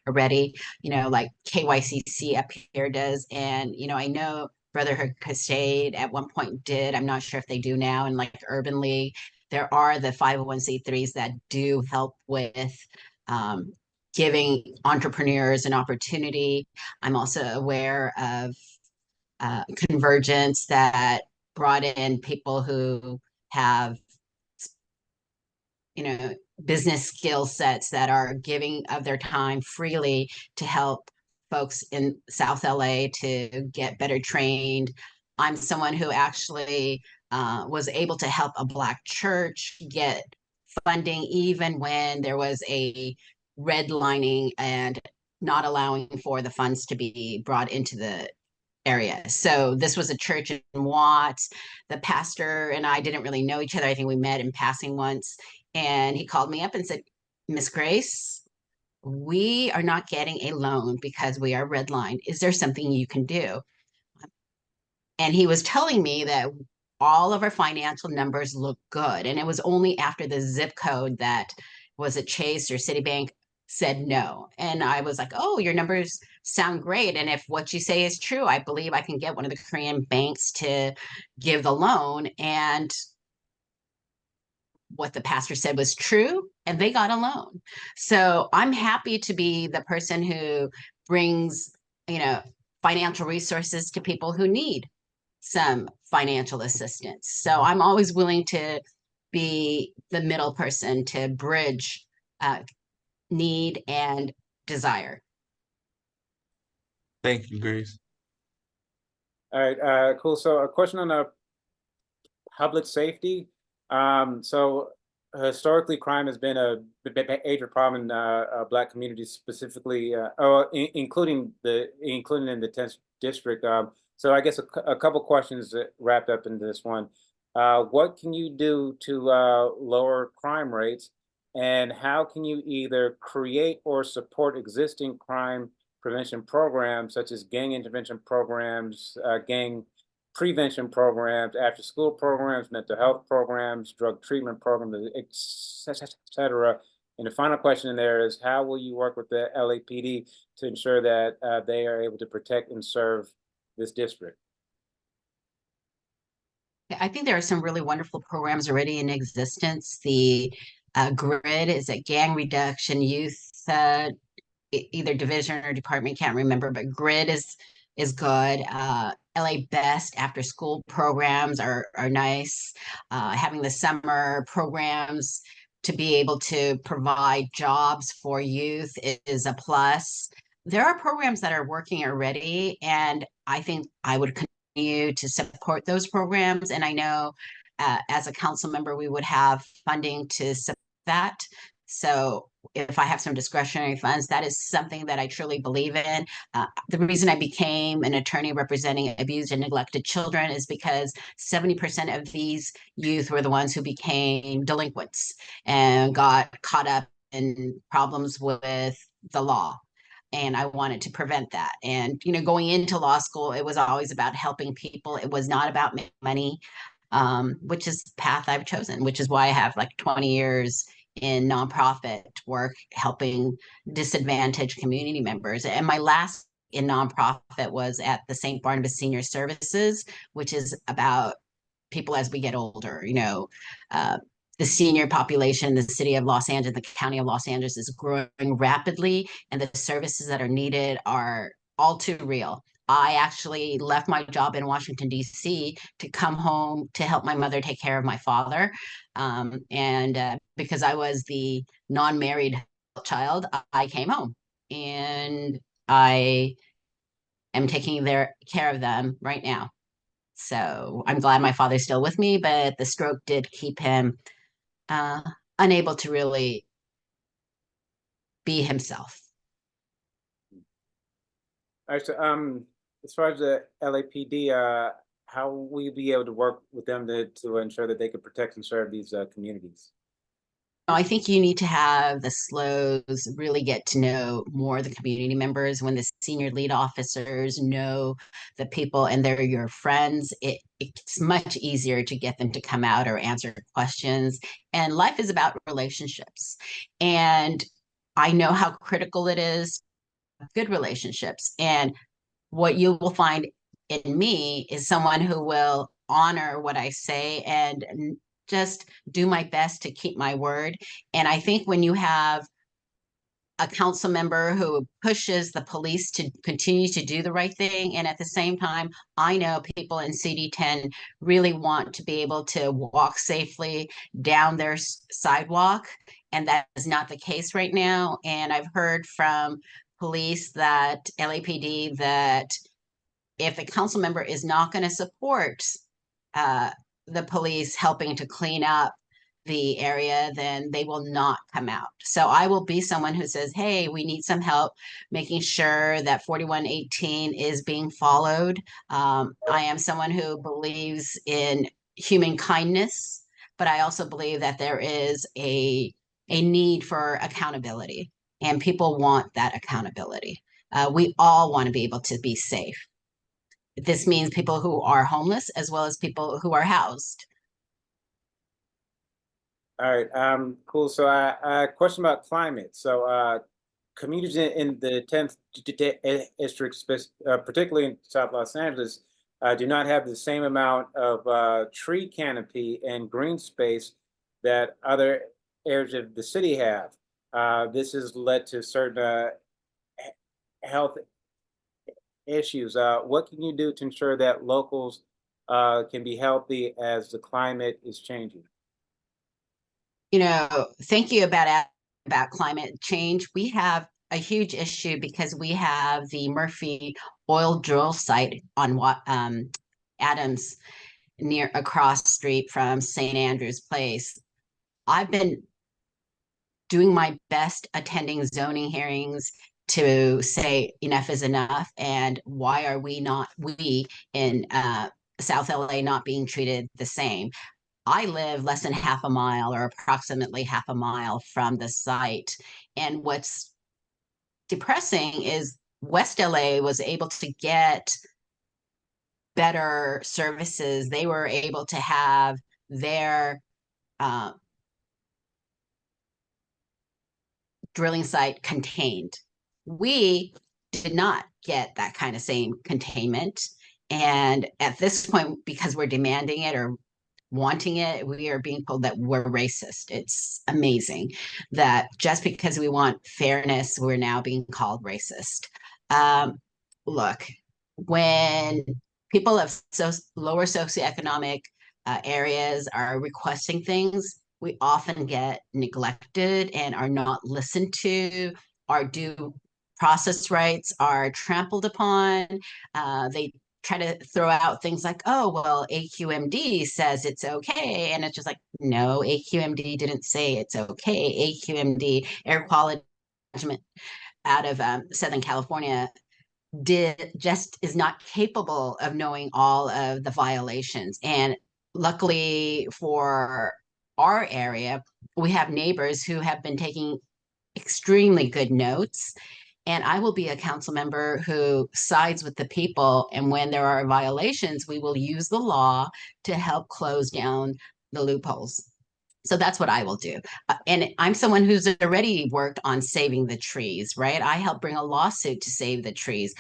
already, you know, like KYCC up here does. And, you know, I know Brotherhood Crusade at one point did. I'm not sure if they do now. And like Urban League, there are the 501c3s that do help with giving entrepreneurs an opportunity. I'm also aware of Convergence that brought in people who have, you know, business skill sets that are giving of their time freely to help folks in South LA to get better trained. I'm someone who actually was able to help a Black church get funding even when there was a redlining and not allowing for the funds to be brought into the area. So this was a church in Watts. The pastor and I didn't really know each other. I think we met in passing once. And he called me up and said, Miss Grace, we are not getting a loan because we are redlined. Is there something you can do? And he was telling me that all of our financial numbers look good. And it was only after the zip code that was it Chase or Citibank said no. And I was like, oh, your numbers sound great. And if what you say is true, I believe I can get one of the Korean banks to give the loan. And what the pastor said was true, and they got a loan. So I'm happy to be the person who brings, you know, financial resources to people who need some financial assistance. So I'm always willing to be the middle person to bridge need and desire. Thank you, Grace. All right, cool. So a question on public safety. So historically, crime has been a major problem in Black communities, specifically, including in the 10th district. So I guess a couple questions wrapped up into this one. What can you do to lower crime rates, and how can you either create or support existing crime prevention programs such as gang intervention programs, gang prevention programs, after school programs, mental health programs, drug treatment programs, etc. And the final question in there is, how will you work with the LAPD to ensure that they are able to protect and serve this district? I think there are some really wonderful programs already in existence. The GRID is a gang reduction youth either division or department, can't remember, but GRID is good. LA Best after school programs are nice. Having the summer programs to be able to provide jobs for youth is a plus. There are programs that are working already, and I think I would continue to support those programs. And I know as a council member, we would have funding to support that. So if I have some discretionary funds, that is something that I truly believe in. The reason I became an attorney representing abused and neglected children is because 70% of these youth were the ones who became delinquents and got caught up in problems with the law. and I wanted to prevent that. And, you know, going into law school, it was always about helping people. It was not about money, which is the path I've chosen, which is why I have like 20 years in nonprofit work, helping disadvantaged community members. And my last in nonprofit was at the St. Barnabas Senior Services, which is about people as we get older. You know, the senior population, the city of Los Angeles, the county of Los Angeles is growing rapidly, and the services that are needed are all too real. I actually left my job in Washington, D.C. to come home to help my mother take care of my father. And because I was the non-married child, I came home, and I am taking their care of them right now. So I'm glad my father's still with me, but the stroke did keep him uh, unable to really be himself. All right, so as far as the LAPD, how will you be able to work with them to ensure that they can protect and serve these communities? I think you need to have the SLOs really get to know more of the community members. When the senior lead officers know the people and they're your friends, it's much easier to get them to come out or answer questions. And life is about relationships. And I know how critical it is, good relationships. And what you will find in me is someone who will honor what I say and just do my best to keep my word. And I think when you have a council member who pushes the police to continue to do the right thing, and at the same time, I know people in CD10 really want to be able to walk safely down their sidewalk, and that is not the case right now. And I've heard from police that LAPD that if a council member is not going to support uh, the police helping to clean up the area, then they will not come out. So I will be someone who says, hey, we need some help making sure that 4118 is being followed. I am someone who believes in human kindness, but I also believe that there is a need for accountability, and people want that accountability. We all want to be able to be safe. This means people who are homeless as well as people who are housed. All right, cool. So I question about climate. So communities in the 10th district, particularly in South Los Angeles, do not have the same amount of tree canopy and green space that other areas of the city have. This has led to certain health issues. What can you do to ensure that locals can be healthy as the climate is changing? You know, thank you about climate change. We have a huge issue because we have the Murphy oil drill site on Adams, near across the street from St. Andrew's Place. I've been doing my best attending zoning hearings to say enough is enough, and why are we in South LA not being treated the same. I live less than half a mile or approximately half a mile from the site. And what's depressing is West LA was able to get better services. They were able to have their drilling site contained. We did not get that kind of same containment. And at this point, because we're demanding it or wanting it, we are being told that we're racist. It's amazing that just because we want fairness, we're now being called racist. Look, when people of lower socioeconomic areas are requesting things, we often get neglected and are not listened to. Our due process rights are trampled upon. They try to throw out things like, oh, well, AQMD says it's okay. And it's just like, no, AQMD didn't say it's okay. AQMD, air quality management out of Southern California, is not capable of knowing all of the violations. And luckily for our area, we have neighbors who have been taking extremely good notes, And I will be a council member who sides with the people. And when there are violations, we will use the law to help close down the loopholes. So that's what I will do. And I'm someone who's already worked on saving the trees, right? I helped bring a lawsuit to save the trees.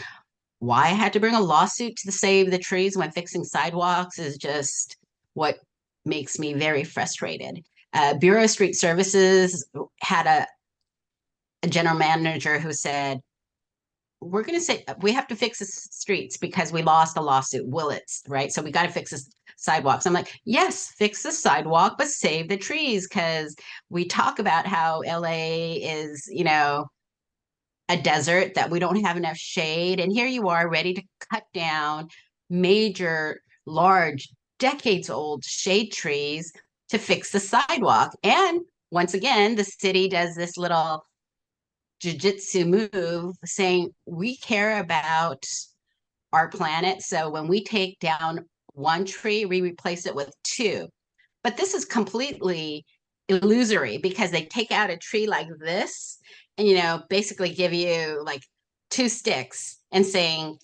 Why I had to bring a lawsuit to save the trees when fixing sidewalks is just what makes me very frustrated. Bureau of Street Services had a general manager who said, we're going to say we have to fix the streets because we lost a lawsuit. Willits, right? So we got to fix the sidewalks. I'm like, yes, fix the sidewalk, but save the trees, because we talk about how LA is, you know, a desert, that we don't have enough shade. And here you are ready to cut down major, large, decades old shade trees to fix the sidewalk. And once again, the city does this little jujitsu move saying we care about our planet. So when we take down one tree, we replace it with two. But this is completely illusory because they take out a tree like this and, you know, basically give you like 2 sticks and saying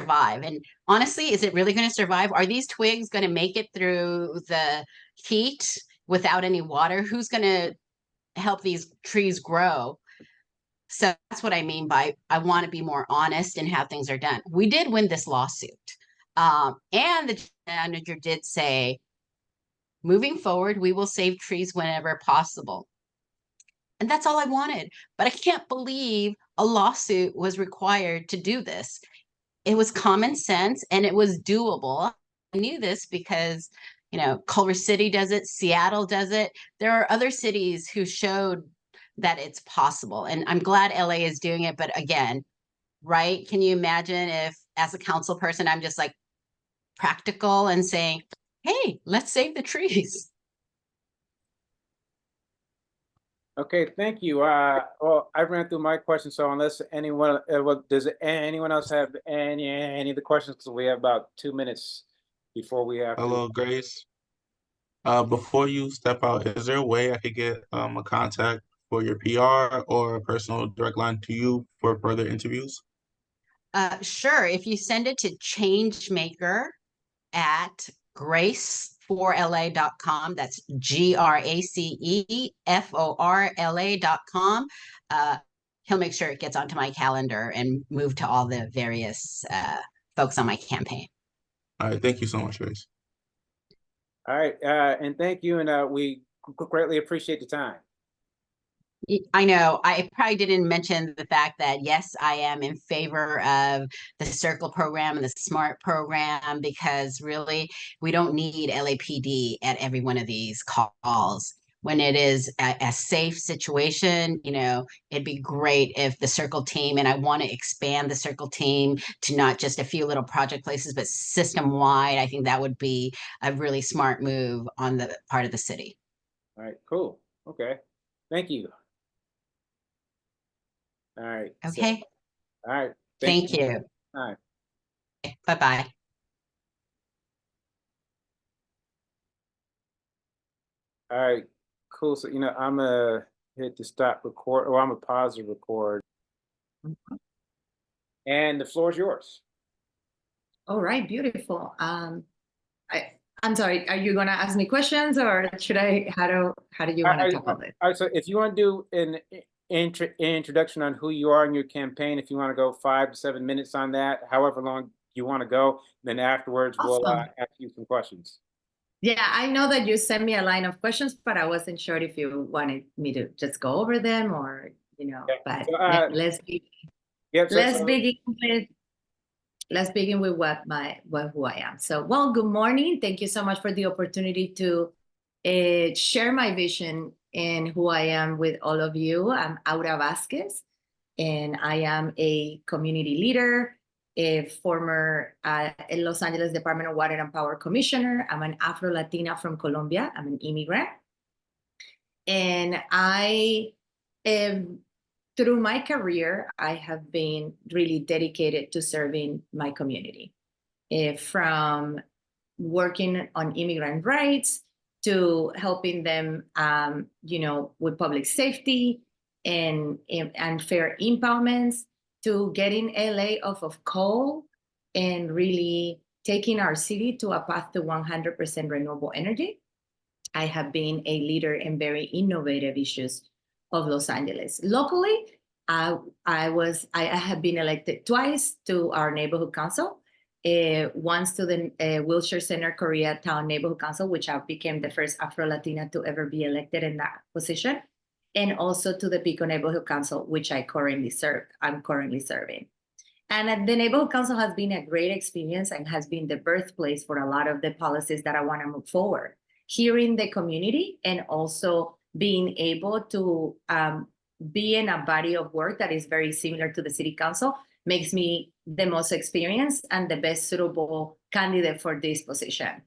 survive. And honestly, is it really going to survive? Are these twigs going to make it through the heat without any water? Who's going to help these trees grow? So that's what I mean by I want to be more honest in how things are done. We did win this lawsuit. And the manager did say, moving forward, we will save trees whenever possible. And that's all I wanted. But I can't believe a lawsuit was required to do this. It was common sense and it was doable. I knew this because, you know, Culver City does it, Seattle does it. There are other cities who showed that it's possible. And I'm glad LA is doing it. But again, right? Can you imagine if, as a council person, I'm just like practical and saying, hey, let's save the trees. Okay, thank you. Well, I ran through my questions, so unless anyone, does anyone else have any of the questions? Because we have about 2 minutes before we have to. Hello, Grace. Before you step out, is there a way I could get a contact for your PR or a personal direct line to you for further interviews? Sure. If you send it to changemaker@graceforla.com, that's GRACEFORLA.com. He'll make sure it gets onto my calendar and move to all the various folks on my campaign. All right, thank you so much, Grace. All right, and thank you, and we greatly appreciate the time. I know I probably didn't mention the fact that, yes, I am in favor of the Circle program and the SMART program, because really we don't need LAPD at every one of these calls. When it is a safe situation, you know, it'd be great if the Circle team, and I want to expand the Circle team to not just a few little project places, but system wide. I think that would be a really smart move on the part of the city. All right, cool. Okay, thank you. All right. Okay. All right. Thank you. All right. Bye-bye. All right, cool. So, you know, I'm gonna hit the stop record, or I'm gonna pause the record. And the floor is yours. All right, beautiful. I'm sorry, are you gonna ask me questions, or should I, how do you wanna tackle it? All right, so if you want to do an introduction on who you are in your campaign, if you want to go 5 to 7 minutes on that, however long you want to go, then afterwards we'll Awesome. ask you some questions. Yeah, I know that you sent me a line of questions, but I wasn't sure if you wanted me to just go over them, or, you know, Okay. but So, let's begin. Yep, Let's begin with who I am. So, well, good morning. Thank you so much for the opportunity to share my vision and who I am with all of you. I'm Aura Vasquez, and I am a community leader, a former Los Angeles Department of Water and Power Commissioner. I'm an Afro-Latina from Colombia. I'm an immigrant. And through my career, I have been really dedicated to serving my community, from working on immigrant rights to helping them, you know, with public safety, and unfair impoundments, to getting LA off of coal and really taking our city to a path to 100% renewable energy. I have been a leader in very innovative issues of Los Angeles. Locally, I have been elected twice to our neighborhood council, once to the Wilshire Center Koreatown Neighborhood Council, which I became the first Afro-Latina to ever be elected in that position, and also to the Pico Neighborhood Council, which I'm currently serving. And the Neighborhood Council has been a great experience and has been the birthplace for a lot of the policies that I want to move forward. Hearing the community and also being able to be in a body of work that is very similar to the City Council makes me the most experienced and the best suitable candidate for this position.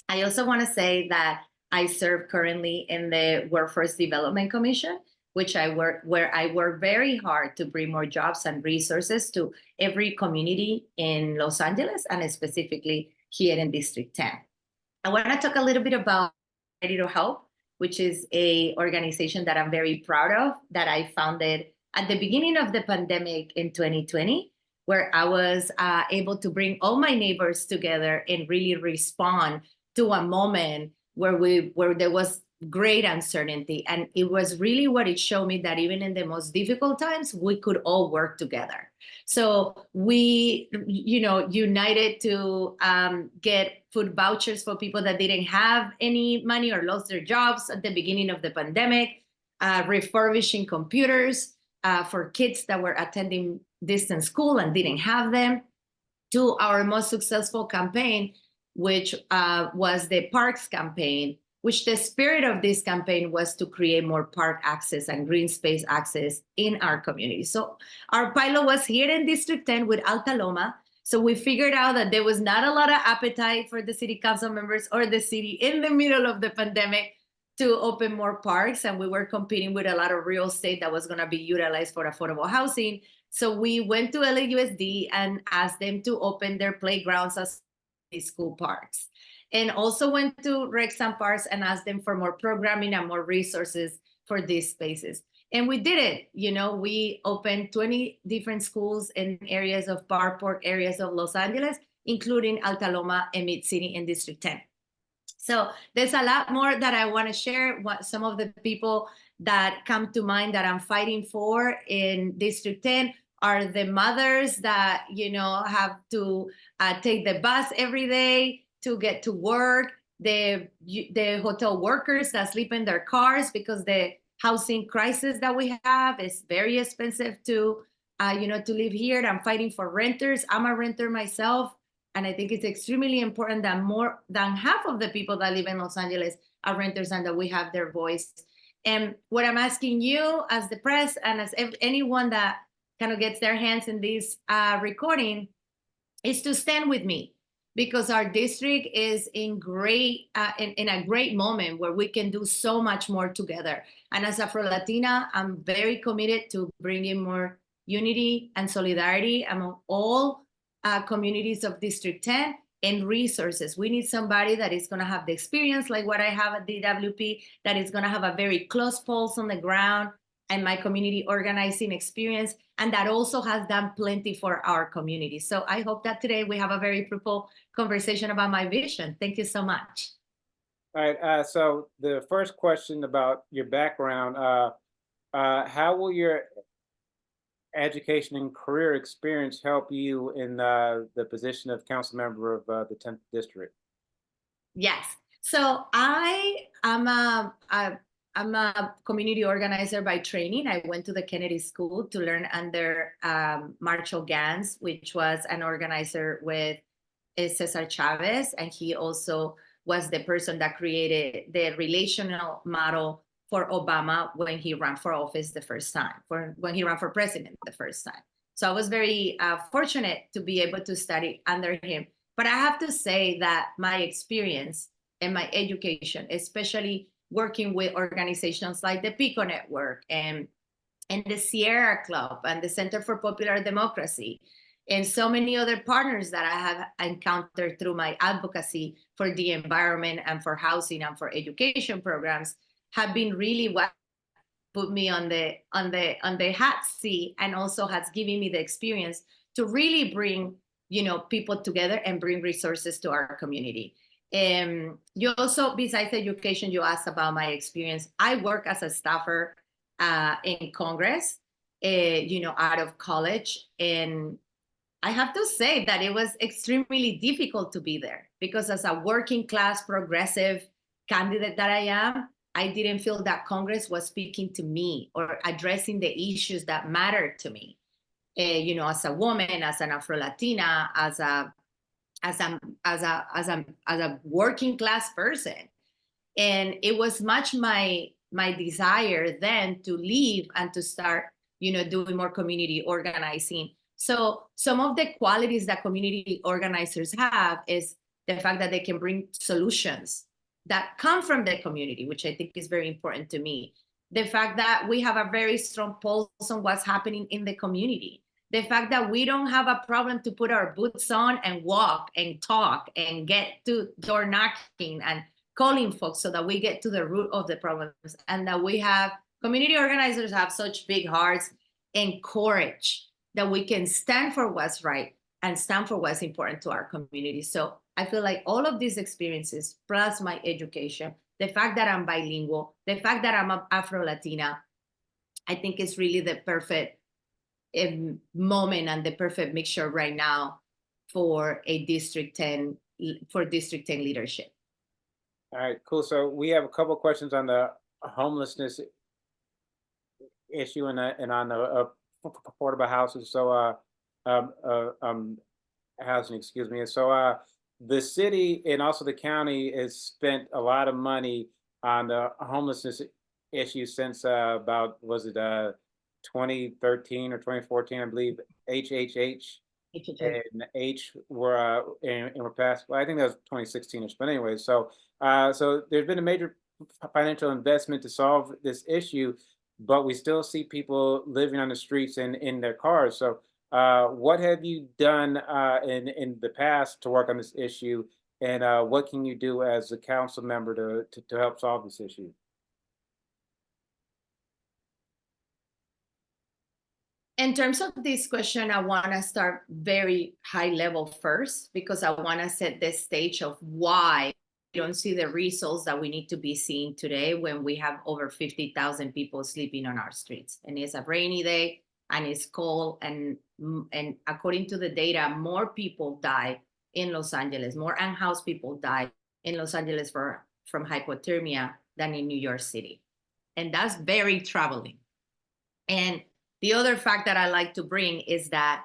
I also want to say that I serve currently in the Workforce Development Commission, where I work very hard to bring more jobs and resources to every community in Los Angeles, and specifically here in District 10. I want to talk a little bit about Ready to Help, which is an organization that I'm very proud of, that I founded at the beginning of the pandemic in 2020, where I was able to bring all my neighbors together and really respond to a moment where there was great uncertainty. And it was really what it showed me, that even in the most difficult times, we could all work together. So we, united to get food vouchers for people that didn't have any money or lost their jobs at the beginning of the pandemic, refurbishing computers for kids that were attending distance school and didn't have them, to our most successful campaign, which was the Parks campaign, which the spirit of this campaign was to create more park access and green space access in our community. So our pilot was here in District 10 with Alta Loma. So we figured out that there was not a lot of appetite for the city council members or the city in the middle of the pandemic to open more parks. And we were competing with a lot of real estate that was going to be utilized for affordable housing. So we went to LAUSD and asked them to open their playgrounds as school parks. And also went to Rex and Parks and asked them for more programming and more resources for these spaces. And we did it. We opened 20 different schools in areas of Parkport, areas of Los Angeles, including Alta Loma and Mid-City in District 10. So there's a lot more that I want to share. Some of the people that come to mind that I'm fighting for in District 10 are the mothers that, have to take the bus every day to get to work, the hotel workers that sleep in their cars because the housing crisis that we have is very expensive to live here. I'm fighting for renters. I'm a renter myself. And I think it's extremely important that more than half of the people that live in Los Angeles are renters and that we have their voice. And what I'm asking you as the press and as anyone that kind of gets their hands in this recording is to stand with me, because our district is in a great moment where we can do so much more together. And as Afro-Latina, I'm very committed to bringing more unity and solidarity among all communities of District 10 and resources. We need somebody that is going to have the experience like what I have at DWP, that is going to have a very close pulse on the ground and my community organizing experience, and that also has done plenty for our community. So I hope that today we have a very fruitful conversation about my vision. Thank you so much. All right, so the first question about your background, how will your education and career experience help you in the position of council member of the 10th district? Yes, so I'm a community organizer by training. I went to the Kennedy School to learn under Marshall Gans, which was an organizer with Cesar Chavez, and he also was the person that created the relational model for Obama when he ran for office the first time, when he ran for president the first time. So I was very fortunate to be able to study under him. But I have to say that my experience and my education, especially working with organizations like the Pico Network and the Sierra Club and the Center for Popular Democracy, and so many other partners that I have encountered through my advocacy for the environment and for housing and for education programs, have been really what put me on the hot seat, and also has given me the experience to really bring, people together and bring resources to our community. You also, besides education, you asked about my experience. I work as a staffer in Congress, out of college. And I have to say that it was extremely difficult to be there, because as a working class progressive candidate that I am, I didn't feel that Congress was speaking to me or addressing the issues that mattered to me. As a woman, as an Afro-Latina, as a working class person. And it was much my desire then to leave and to start, doing more community organizing. So some of the qualities that community organizers have is the fact that they can bring solutions that come from the community, which I think is very important to me. The fact that we have a very strong pulse on what's happening in the community. The fact that we don't have a problem to put our boots on and walk and talk and get to door knocking and calling folks so that we get to the root of the problems, and that we have community organizers have such big hearts and courage that we can stand for what's right and stand for what's important to our community. So I feel like all of these experiences, plus my education, the fact that I'm bilingual, the fact that I'm Afro-Latina, I think is really the perfect moment and the perfect mixture right now for a District 10 leadership. All right, cool. So we have a couple of questions on the homelessness issue and on the affordable houses. So housing, excuse me. And so the city and also the county has spent a lot of money on the homelessness issue since about, was it 2013 or 2014, I believe. HHH and H were passed. Well, I think that was 2016ish. But anyway, so there's been a major financial investment to solve this issue, but we still see people living on the streets and in their cars. So what have you done in the past to work on this issue, and what can you do as a council member to help solve this issue? In terms of this question, I want to start very high level first, because I want to set the stage of why we don't see the results that we need to be seeing today when we have over 50,000 people sleeping on our streets. And it's a rainy day and it's cold. And according to the data, more people die in Los Angeles, more unhoused people die in Los Angeles from hypothermia than in New York City. And that's very troubling. And the other fact that I like to bring is that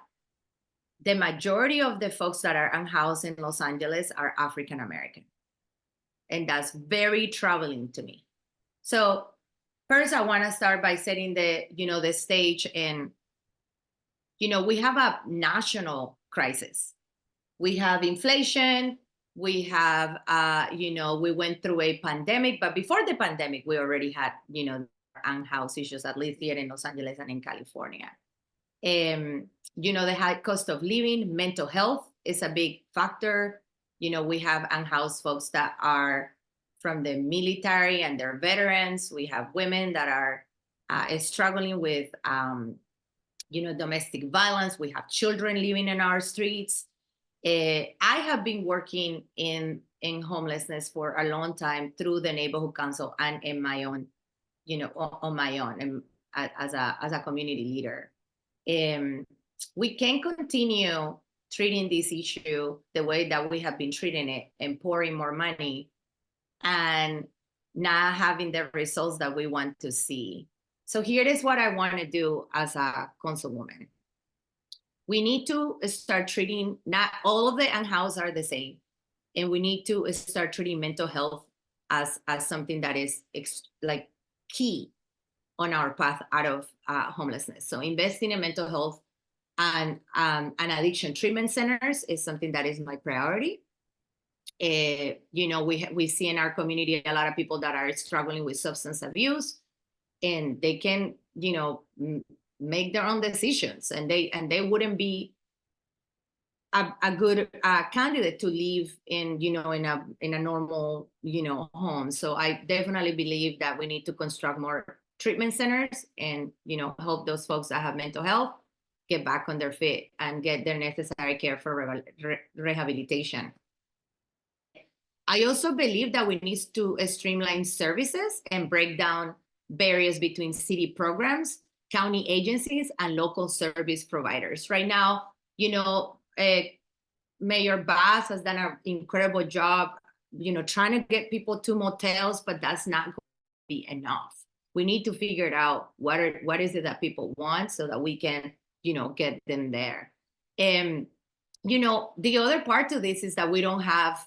the majority of the folks that are unhoused in Los Angeles are African American. And that's very troubling to me. So first, I want to start by setting the stage. And, we have a national crisis. We have inflation. We have, we went through a pandemic, but before the pandemic, we already had, unhoused issues, at least here in Los Angeles and in California. The high cost of living, mental health is a big factor. We have unhoused folks that are from the military and they're veterans. We have women that are struggling with, domestic violence. We have children living in our streets. I have been working in homelessness for a long time through the neighborhood council and in my own, on my own, and as a community leader. We can continue treating this issue the way that we have been treating it and pouring more money and not having the results that we want to see. So here is what I want to do as a councilwoman. We need to start treating, not all of the unhoused are the same, and we need to start treating mental health as something that is key on our path out of homelessness. So investing in mental health and addiction treatment centers is something that is my priority. We see in our community a lot of people that are struggling with substance abuse, and they can, make their own decisions, and they wouldn't be a good candidate to live in a normal, home. So I definitely believe that we need to construct more treatment centers and, help those folks that have mental health get back on their feet and get their necessary care for rehabilitation. I also believe that we need to streamline services and break down barriers between city programs, county agencies, and local service providers. Right now, Mayor Bass has done an incredible job, trying to get people to motels, but that's not going to be enough. We need to figure it out. What is it that people want so that we can, get them there. And, the other part to this is that we don't have,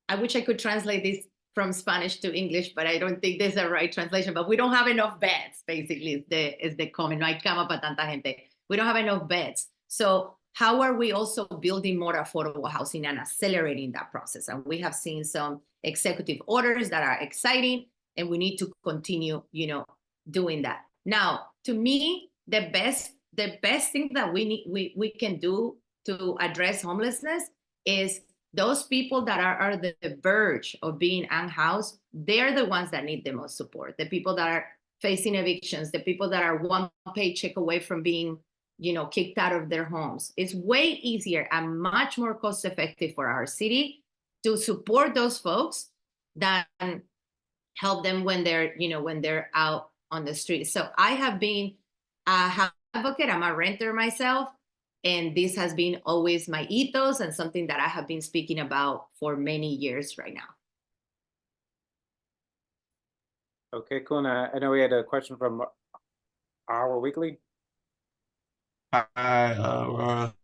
I wish I could translate this from Spanish to English, but I don't think there's a right translation, but we don't have enough beds, basically, is the comment. No hay cama para tanta gente. We don't have enough beds. So how are we also building more affordable housing and accelerating that process? And we have seen some executive orders that are exciting, and we need to continue, doing that. Now, to me, the best thing that we can do to address homelessness is those people that are on the verge of being unhoused. They're the ones that need the most support. The people that are facing evictions, the people that are one paycheck away from being, kicked out of their homes. It's way easier and much more cost effective for our city to support those folks than help them when they're out on the street. So I have been a advocate. I'm a renter myself. And this has been always my ethos and something that I have been speaking about for many years right now. Okay, cool. Now, I know we had a question from Aura Weekly. Hi, Aurora.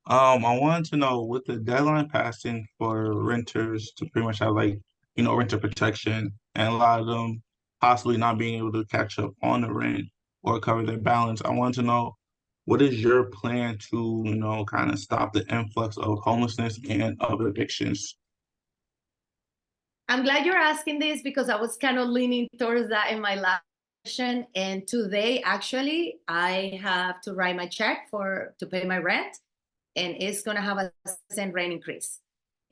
I wanted to know, with the deadline passing for renters to pretty much have renter protection, and a lot of them possibly not being able to catch up on the rent or cover their balance, I wanted to know, what is your plan to, kind of stop the influx of homelessness and of evictions? I'm glad you're asking this because I was kind of leaning towards that in my last session. And today, actually, I have to write my check to pay my rent, and it's going to have a cent rent increase.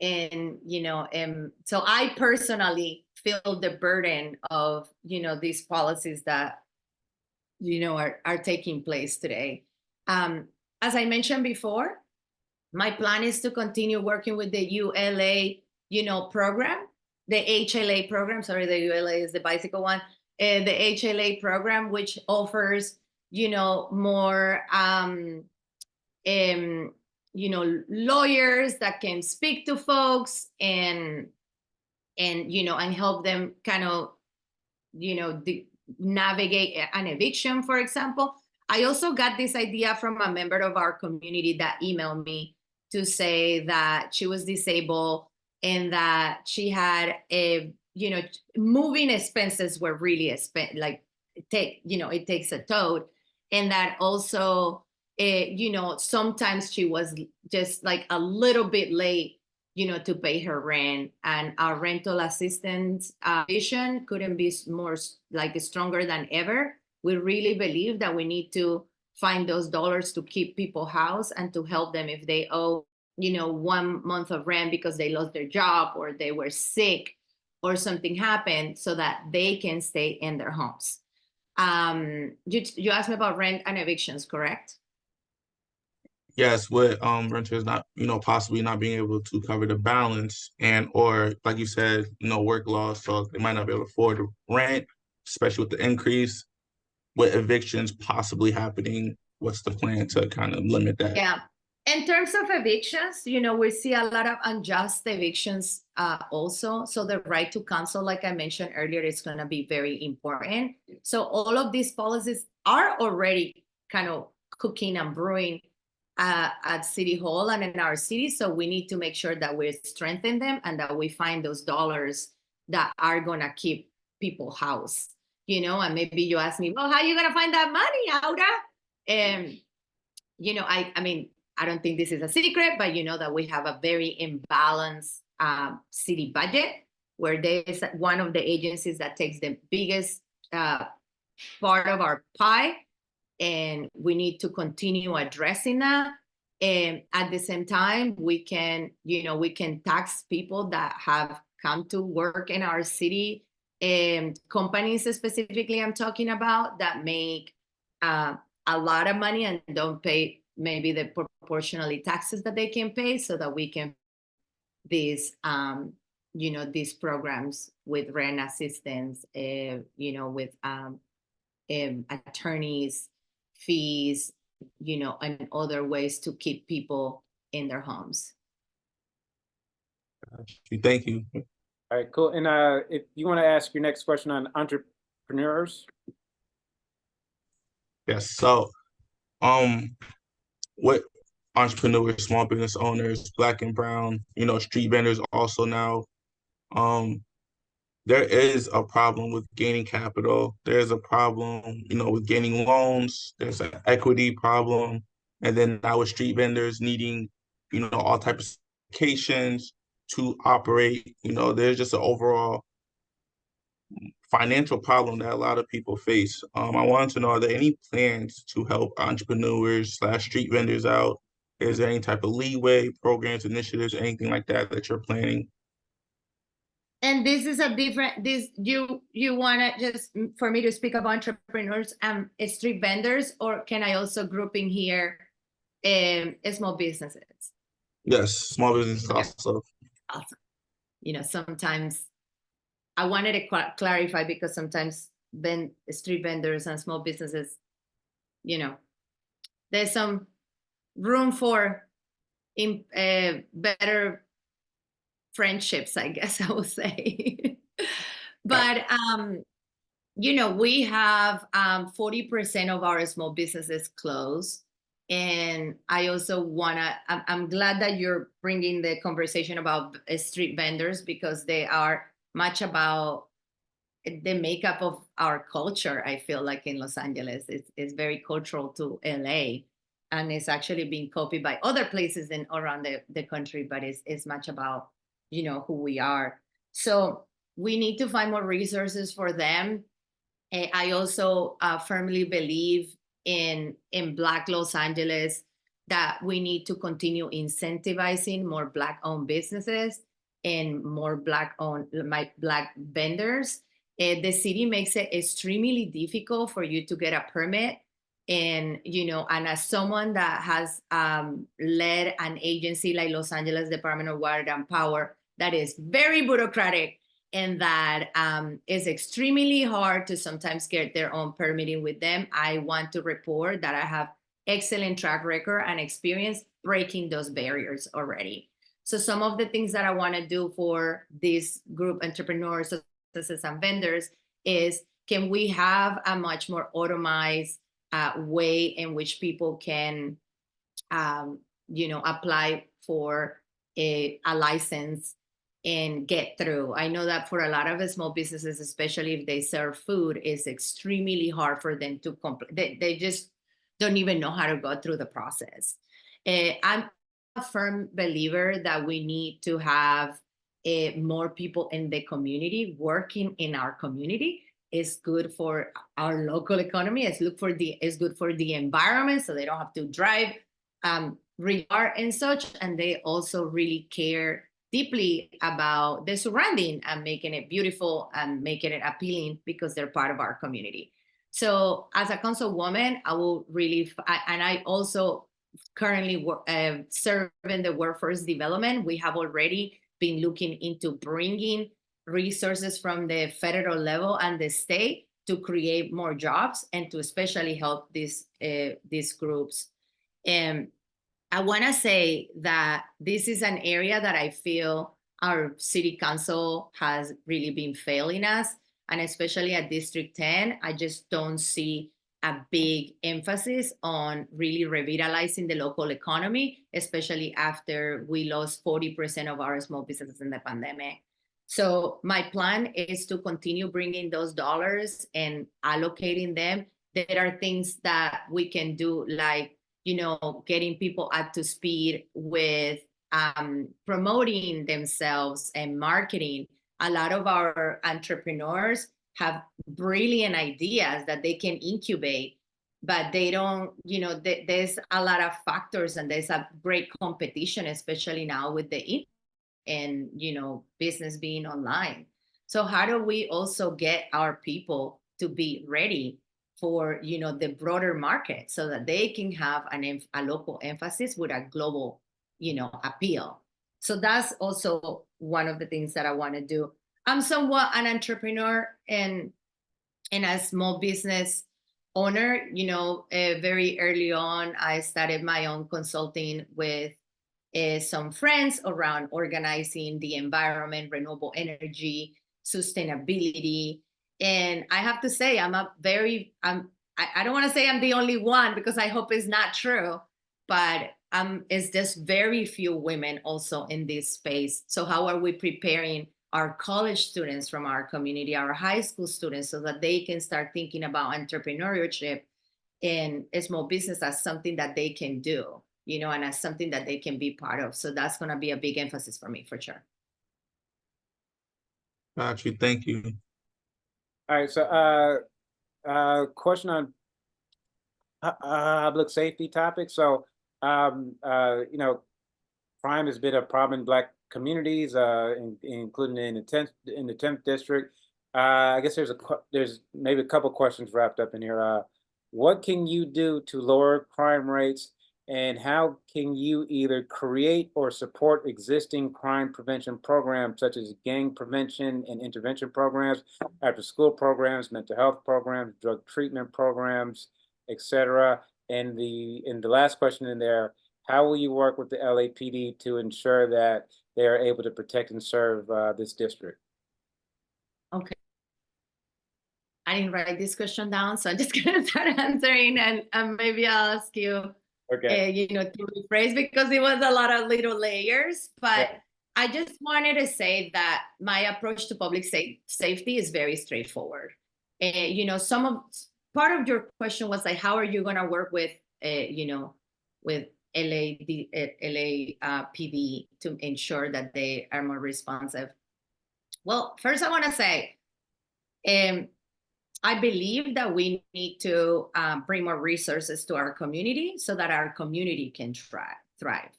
And, so I personally feel the burden of, these policies that, are taking place today. As I mentioned before, my plan is to continue working with the ULA, program, the HLA program. Sorry, the ULA is the bicycle one. The HLA program, which offers, more, lawyers that can speak to folks and help them kind of, navigate an eviction, for example. I also got this idea from a member of our community that emailed me to say that she was disabled and that she had moving expenses were really it takes a toll, and that also sometimes she was just like a little bit late to pay her rent, and our rental assistance vision couldn't be more stronger than ever. We really believe that we need to find those dollars to keep people housed and to help them if they owe 1 month of rent because they lost their job or they were sick or something happened, so that they can stay in their homes. You asked me about rent and evictions, correct? Yes, with renters not, possibly not being able to cover the balance, and or like you said, work loss, so they might not be able to afford the rent, especially with the increase. With evictions possibly happening, what's the plan to kind of limit that? Yeah. In terms of evictions, we see a lot of unjust evictions also. So the right to counsel, like I mentioned earlier, is going to be very important. So all of these policies are already kind of cooking and brewing at City Hall and in our city. So we need to make sure that we strengthen them and that we find those dollars that are going to keep people housed. And maybe you ask me, well, how are you going to find that money, Aura? And, I mean, I don't think this is a secret, but that we have a very imbalanced city budget, where there's one of the agencies that takes the biggest part of our pie, and we need to continue addressing that. And at the same time, we can tax people that have come to work in our city companies specifically I'm talking about that make a lot of money and don't pay maybe the proportionally taxes that they can pay, so that we can these these programs with rent assistance, with attorneys fees, and other ways to keep people in their homes. Thank you. All right, cool. And if you want to ask your next question on entrepreneurs. Yes. So, what entrepreneurs, small business owners, Black and brown, street vendors also now, there is a problem with gaining capital. There's a problem, with gaining loans. There's an equity problem. And then now with street vendors needing, all types of certifications to operate, there's just an overall financial problem that a lot of people face. I wanted to know, are there any plans to help entrepreneurs / street vendors out? Is there any type of leeway, programs, initiatives, anything like that that you're planning? And this is a different, you want to just for me to speak about entrepreneurs and street vendors, or can I also group in here small businesses? Yes, small businesses also. Awesome. Sometimes I wanted to clarify, because sometimes street vendors and small businesses, there's some room for better friendships, I guess I would say. But we have 40% of our small businesses closed. And I also I'm glad that you're bringing the conversation about street vendors, because they are much about the makeup of our culture. I feel like in Los Angeles, it's very cultural to LA, and it's actually being copied by other places around the country, but it's much about who we are. So we need to find more resources for them. I also firmly believe in Black Los Angeles, that we need to continue incentivizing more Black-owned businesses and more Black vendors. The city makes it extremely difficult for you to get a permit. And, and as someone that has led an agency like Los Angeles Department of Water and Power, that is very bureaucratic, and that is extremely hard to sometimes get their own permitting with them, I want to report that I have excellent track record and experience breaking those barriers already. So some of the things that I want to do for this group, entrepreneurs, businesses, and vendors, is can we have a much more automized way in which people can, apply for a license and get through. I know that for a lot of the small businesses, especially if they serve food, it's extremely hard for them to complete. They just don't even know how to go through the process. I'm a firm believer that we need to have more people in the community working in our community. It's good for our local economy. It's good for the environment, so they don't have to drive and such. And they also really care deeply about the surrounding and making it beautiful and making it appealing, because they're part of our community. So as a councilwoman, I will really, and I also currently serve in the workforce development. We have already been looking into bringing resources from the federal level and the state to create more jobs and to especially help these groups. And I want to say that this is an area that I feel our city council has really been failing us, and especially at District 10, I just don't see a big emphasis on really revitalizing the local economy, especially after we lost 40% of our small businesses in the pandemic. So my plan is to continue bringing those dollars and allocating them. There are things that we can do, like getting people up to speed with promoting themselves and marketing. A lot of our entrepreneurs have brilliant ideas that they can incubate, but they don't, there's a lot of factors, and there's a great competition, especially now with the internet and, business being online. So how do we also get our people to be ready for, you know, the broader market so that they can have a local emphasis with a global, you know, appeal? So that's also one of the things that I want to do. I'm somewhat an entrepreneur and a small business owner. You know, very early on, I started my own consulting with some friends around organizing the environment, renewable energy, sustainability. And I have to say, I don't want to say I'm the only one, because I hope it's not true, but it's just very few women also in this space. So how are we preparing our college students from our community, our high school students, so that they can start thinking about entrepreneurship and small business as something that they can do, you know, and as something that they can be part of? So that's going to be a big emphasis for me, for sure. Got you. Thank you. All right, so question on public safety topic. So you know, crime has been a problem in Black communities, including in the 10th district. I guess there's maybe a couple questions wrapped up in here. What can you do to lower crime rates, and how can you either create or support existing crime prevention programs such as gang prevention and intervention programs, after school programs, mental health programs, drug treatment programs, etc.? And the last question in there, how will you work with the LAPD to ensure that they are able to protect and serve this district? Okay. I didn't write this question down, so I'm just gonna start answering, and maybe I'll ask you, Okay. you know, to rephrase, because it was a lot of little layers. But Yeah. I just wanted to say that my approach to public safety is very straightforward. You know, part of your question was like, how are you gonna work with, you know, with LAPD to ensure that they are more responsive? Well, first I want to say, I believe that we need to bring more resources to our community so that our community can thrive.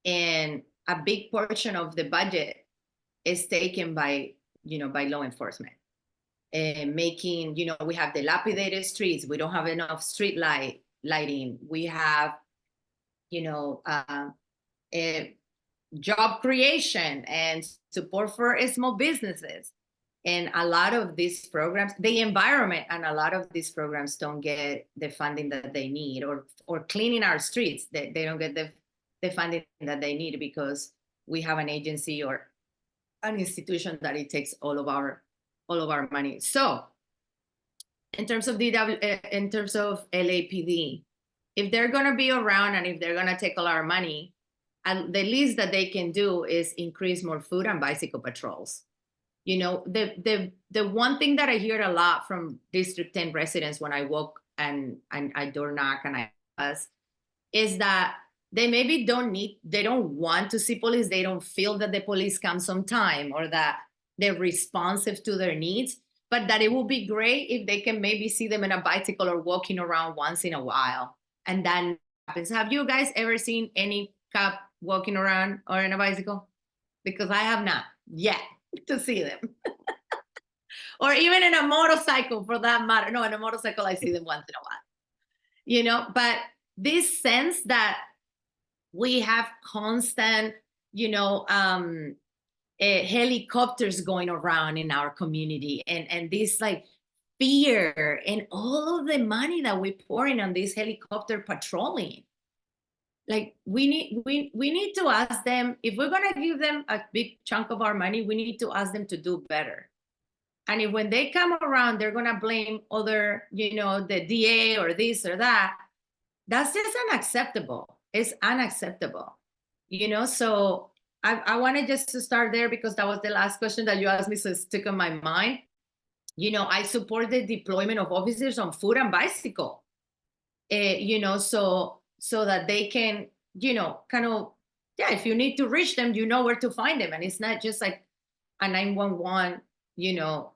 And a big portion of the budget is taken by, you know, by law enforcement. And making, you know, we have dilapidated streets. We don't have enough street lighting. We have, you know, job creation and support for small businesses. And a lot of these programs, the environment, and a lot of these programs don't get the funding that they need, or cleaning our streets, they don't get the funding that they need, because we have an agency or an institution that it takes all of our money. So in terms of LAPD, if they're going to be around and if they're going to take all our money, and the least that they can do is increase more foot and bicycle patrols. You know, the one thing that I hear a lot from District 10 residents when I walk and I door knock and I ask, is that they maybe they don't want to see police. They don't feel that the police comes on time or that they're responsive to their needs, but that it would be great if they can maybe see them in a bicycle or walking around once in a while. And that happens. Have you guys ever seen any cop walking around or in a bicycle? Because I have not yet to see them. Or even in a motorcycle, for that matter. No, in a motorcycle, I see them once in a while. You know, but this sense that we have constant, you know, helicopters going around in our community, and this like fear and all of the money that we pour in on this helicopter patrolling. Like we need to ask them, if we're going to give them a big chunk of our money, we need to ask them to do better. And if when they come around, they're going to blame other, you know, the DA or this or that, that's just unacceptable. It's unacceptable, you know? So I wanted just to start there, because that was the last question that you asked me, so it stuck in my mind. You know, I support the deployment of officers on foot and bicycle, you know, so that they can, you know, kind of, yeah, if you need to reach them, you know where to find them. And it's not just like a 911, you know,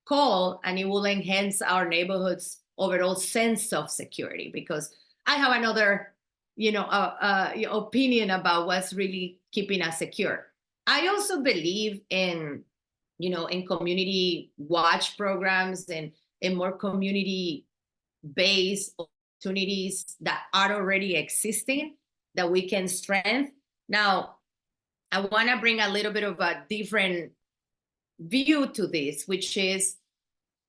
call, and it will enhance our neighborhood's overall sense of security. Because I have another, you know, opinion about what's really keeping us secure. I also believe in you know, in community watch programs and more community-based opportunities that are already existing that we can strengthen. Now, I want to bring a little bit of a different view to this, which is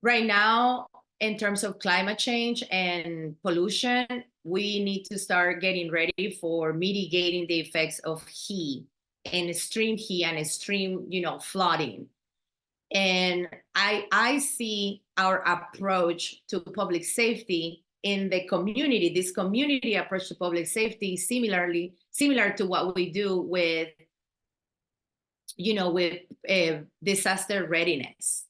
right now, in terms of climate change and pollution, we need to start getting ready for mitigating the effects of heat and extreme heat and extreme, you know, flooding. And I see our approach to public safety in the community, this community approach to public safety, similar to what we do with, you know, with disaster readiness,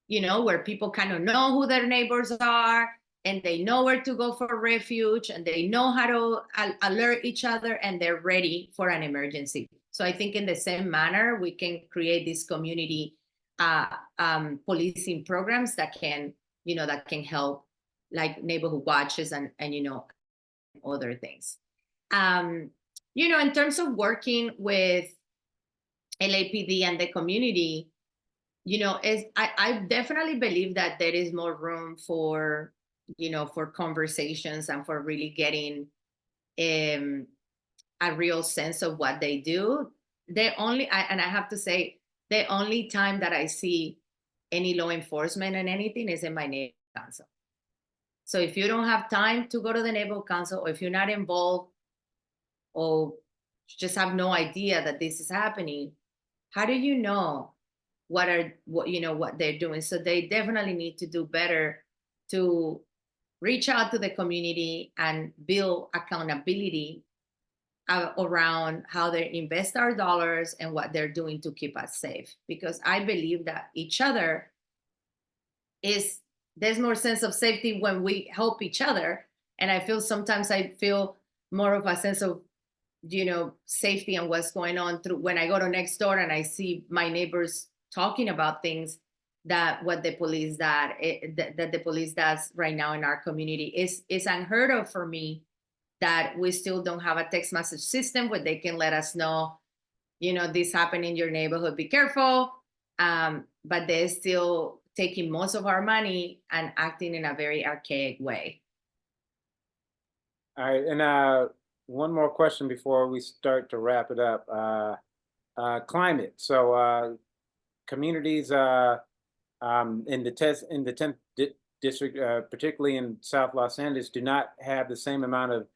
you know, where people kind of know who their neighbors are and they know where to go for refuge and they know how to alert each other and they're ready for an emergency. So I think in the same manner, we can create this community policing programs that can, you know, that can help, like neighborhood watches and you know, other things. You know, in terms of working with LAPD and the community, you know, I definitely believe that there is more room for, you know, for conversations and for really getting a real sense of what they do. And I have to say, the only time that I see any law enforcement and anything is in my neighborhood council. So if you don't have time to go to the neighborhood council, or if you're not involved, or just have no idea that this is happening, how do you know what they're doing? So they definitely need to do better to reach out to the community and build accountability around how they invest our dollars and what they're doing to keep us safe. Because I believe that there's more sense of safety when we help each other. And I feel sometimes I feel more of a sense of, you know, safety and what's going on through when I go to next door and I see my neighbors talking about things that what the police that the police does right now in our community is unheard of for me. That we still don't have a text message system where they can let us know, you know, this happened in your neighborhood, be careful. But they're still taking most of our money and acting in a very archaic way. All right, and one more question before we start to wrap it up. Climate. So communities in the 10th district, particularly in South Los Angeles, do not have the same amount of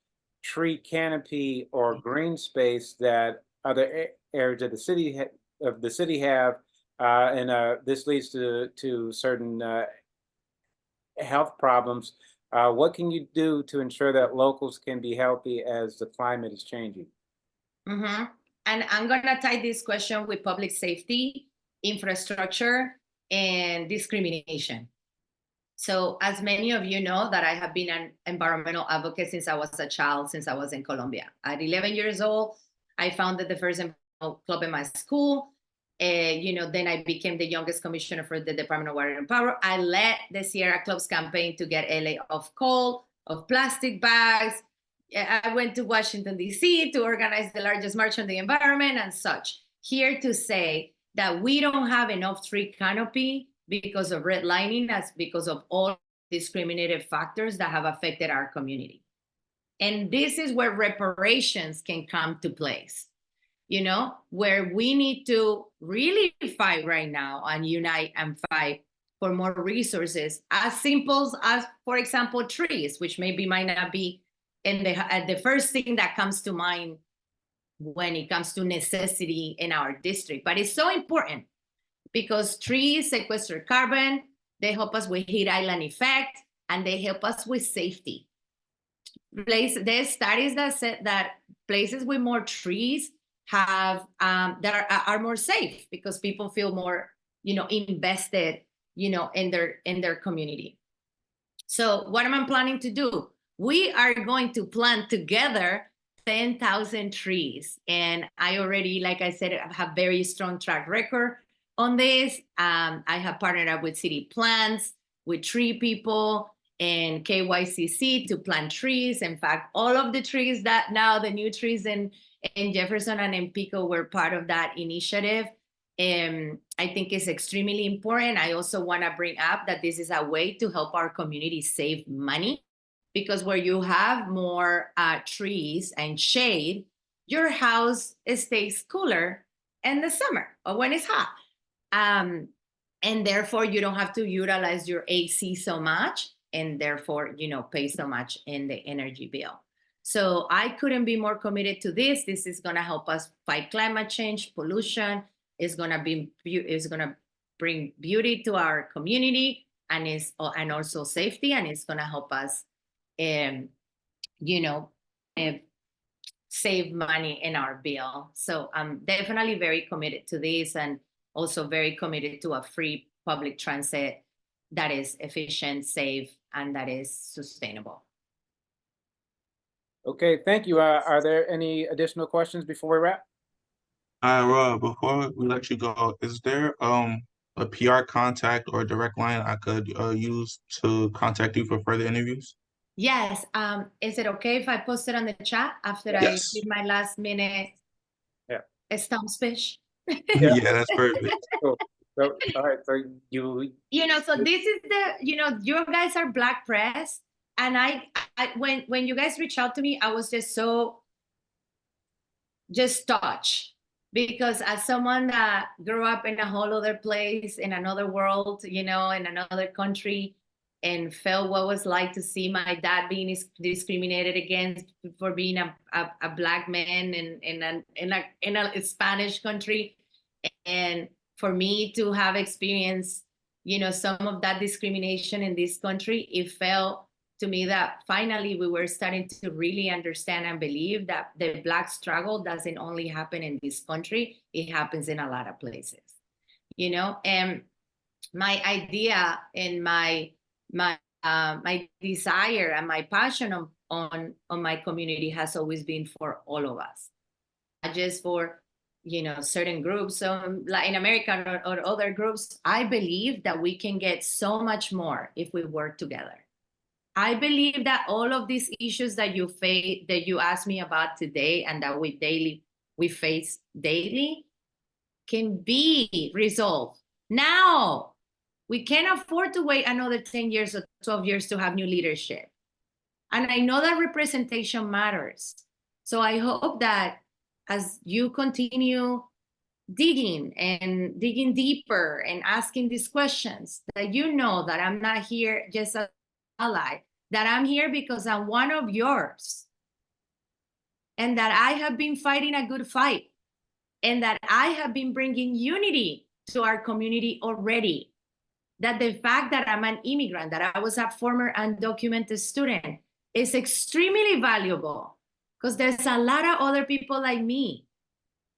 tree canopy or green space that other areas of the city have, and this leads to certain health problems. What can you do to ensure that locals can be healthy as the climate is changing? Mm-hmm. And I'm gonna tie this question with public safety, infrastructure, and discrimination. So as many of you know, that I have been an environmental advocate since I was a child, since I was in Colombia. At 11 years old, I founded the first environmental club in my school. You know, then I became the youngest commissioner for the Department of Water and Power. I led the Sierra Club's campaign to get LA off coal, of plastic bags. I went to Washington, D.C. to organize the largest march on the environment and such. Here to say that we don't have enough tree canopy because of redlining, that's because of all discriminative factors that have affected our community. And this is where reparations can come to place, you know, where we need to really fight right now and unite and fight for more resources, as simple as, for example, trees, which maybe might not be in the first thing that comes to mind when it comes to necessity in our district. But it's so important because trees sequester carbon, they help us with heat island effect, and they help us with safety. There's studies that said that places with more trees have that are more safe because people feel more, you know, invested, you know, in their community. So what am I planning to do? We are going to plant together 10,000 trees, and I already, like I said, have very strong track record on this. I have partnered up with City Plants, with Tree People, and KYCC to plant trees. In fact, all of the trees that now, the new trees in Jefferson and in Pico were part of that initiative. I think it's extremely important. I also want to bring up that this is a way to help our community save money, because where you have more trees and shade, your house stays cooler in the summer or when it's hot. And therefore you don't have to utilize your AC so much, and therefore, pay so much in the energy bill. So I couldn't be more committed to this. This is going to help us fight climate change, pollution. It's going to bring beauty to our community, and also safety, and it's going to help us, save money in our bill. So I'm definitely very committed to this, and also very committed to a free public transit that is efficient, safe, and that is sustainable. Okay, thank you. Are there any additional questions before we wrap? Rob, before we let you go, is there a PR contact or direct line I could use to contact you for further interviews? Yes. Is it okay if I post it on the chat after I Yes. give my last minute stump speech? Yeah, that's perfect. Cool. So, all right. So you. So this is you guys are Black press, and I when you guys reached out to me, I was just touched, because as someone that grew up in a whole other place, in another world, in another country, and felt what it was like to see my dad being discriminated against for being a Black man in a Spanish country, and for me to have experienced, some of that discrimination in this country, it felt to me that finally we were starting to really understand and believe that the Black struggle doesn't only happen in this country, it happens in a lot of places, and my idea and my desire and my passion on my community has always been for all of us, not just for certain groups. So Latin American or other groups, I believe that we can get so much more if we work together. I believe that all of these issues that you asked me about today, and that we face daily, can be resolved now. We can't afford to wait another 10 years or 12 years to have new leadership. And I know that representation matters. So I hope that as you continue digging deeper and asking these questions, that that I'm not here just as an ally, that I'm here because I'm one of yours, and that I have been fighting a good fight, and that I have been bringing unity to our community already. That the fact that I'm an immigrant, that I was a former undocumented student, is extremely valuable, because there's a lot of other people like me.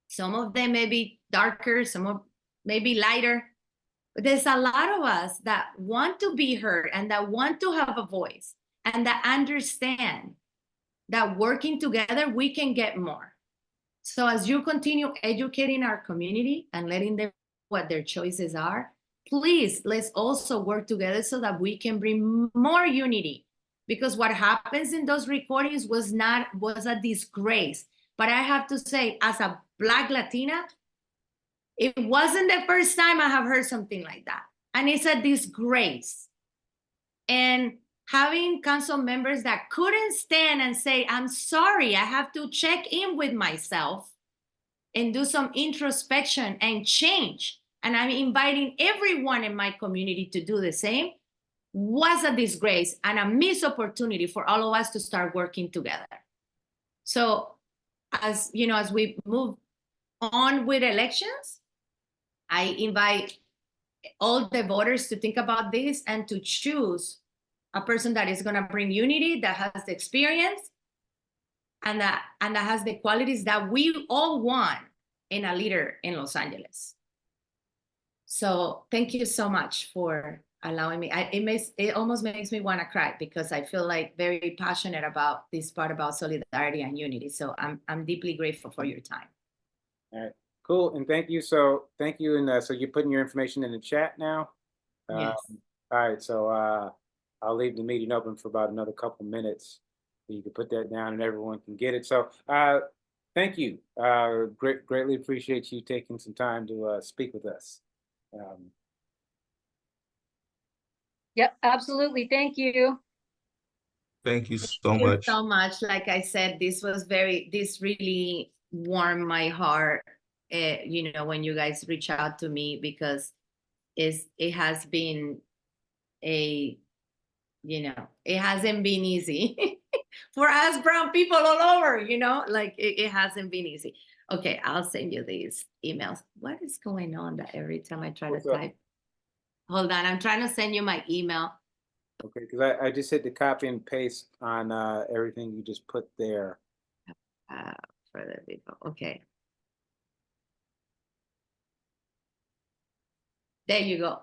Some of them may be darker, some may be lighter, but there's a lot of us that want to be heard and that want to have a voice, and that understand that working together, we can get more. So as you continue educating our community and letting them know what their choices are, please, let's also work together so that we can bring more unity. Because what happens in those recordings was a disgrace. But I have to say, as a Black Latina, it wasn't the first time I have heard something like that. And it's a disgrace. And having council members that couldn't stand and say, I'm sorry, I have to check in with myself and do some introspection and change, and I'm inviting everyone in my community to do the same, was a disgrace and a missed opportunity for all of us to start working together. So as we move on with elections, I invite all the voters to think about this and to choose a person that is going to bring unity, that has the experience, and that has the qualities that we all want in a leader in Los Angeles. So thank you so much for allowing me. It almost makes me want to cry, because I feel like very passionate about this part about solidarity and unity. So I'm deeply grateful for your time. All right, cool, and thank you. So thank you, and so you're putting your information in the chat now. Yes. All right, so I'll leave the meeting open for about another couple minutes. You can put that down and everyone can get it. So thank you. Greatly appreciate you taking some time to speak with us. Yep, absolutely. Thank you. Thank you so Thank you much. so much. Like I said, this really warmed my heart, you know, when you guys reach out to me, because it has been it hasn't been easy for us brown people all over, you know, like it hasn't been easy. Okay, I'll send you these emails. What is going on that every time I try What's to up? type? Hold on, I'm trying to send you my email. Okay, because I just hit the copy and paste on everything you just put there. For the people. Okay. There you go.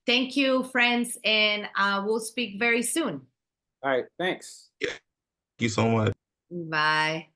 Thank you, friends, and we'll speak very soon. All right, thanks. Thank you so much. Bye.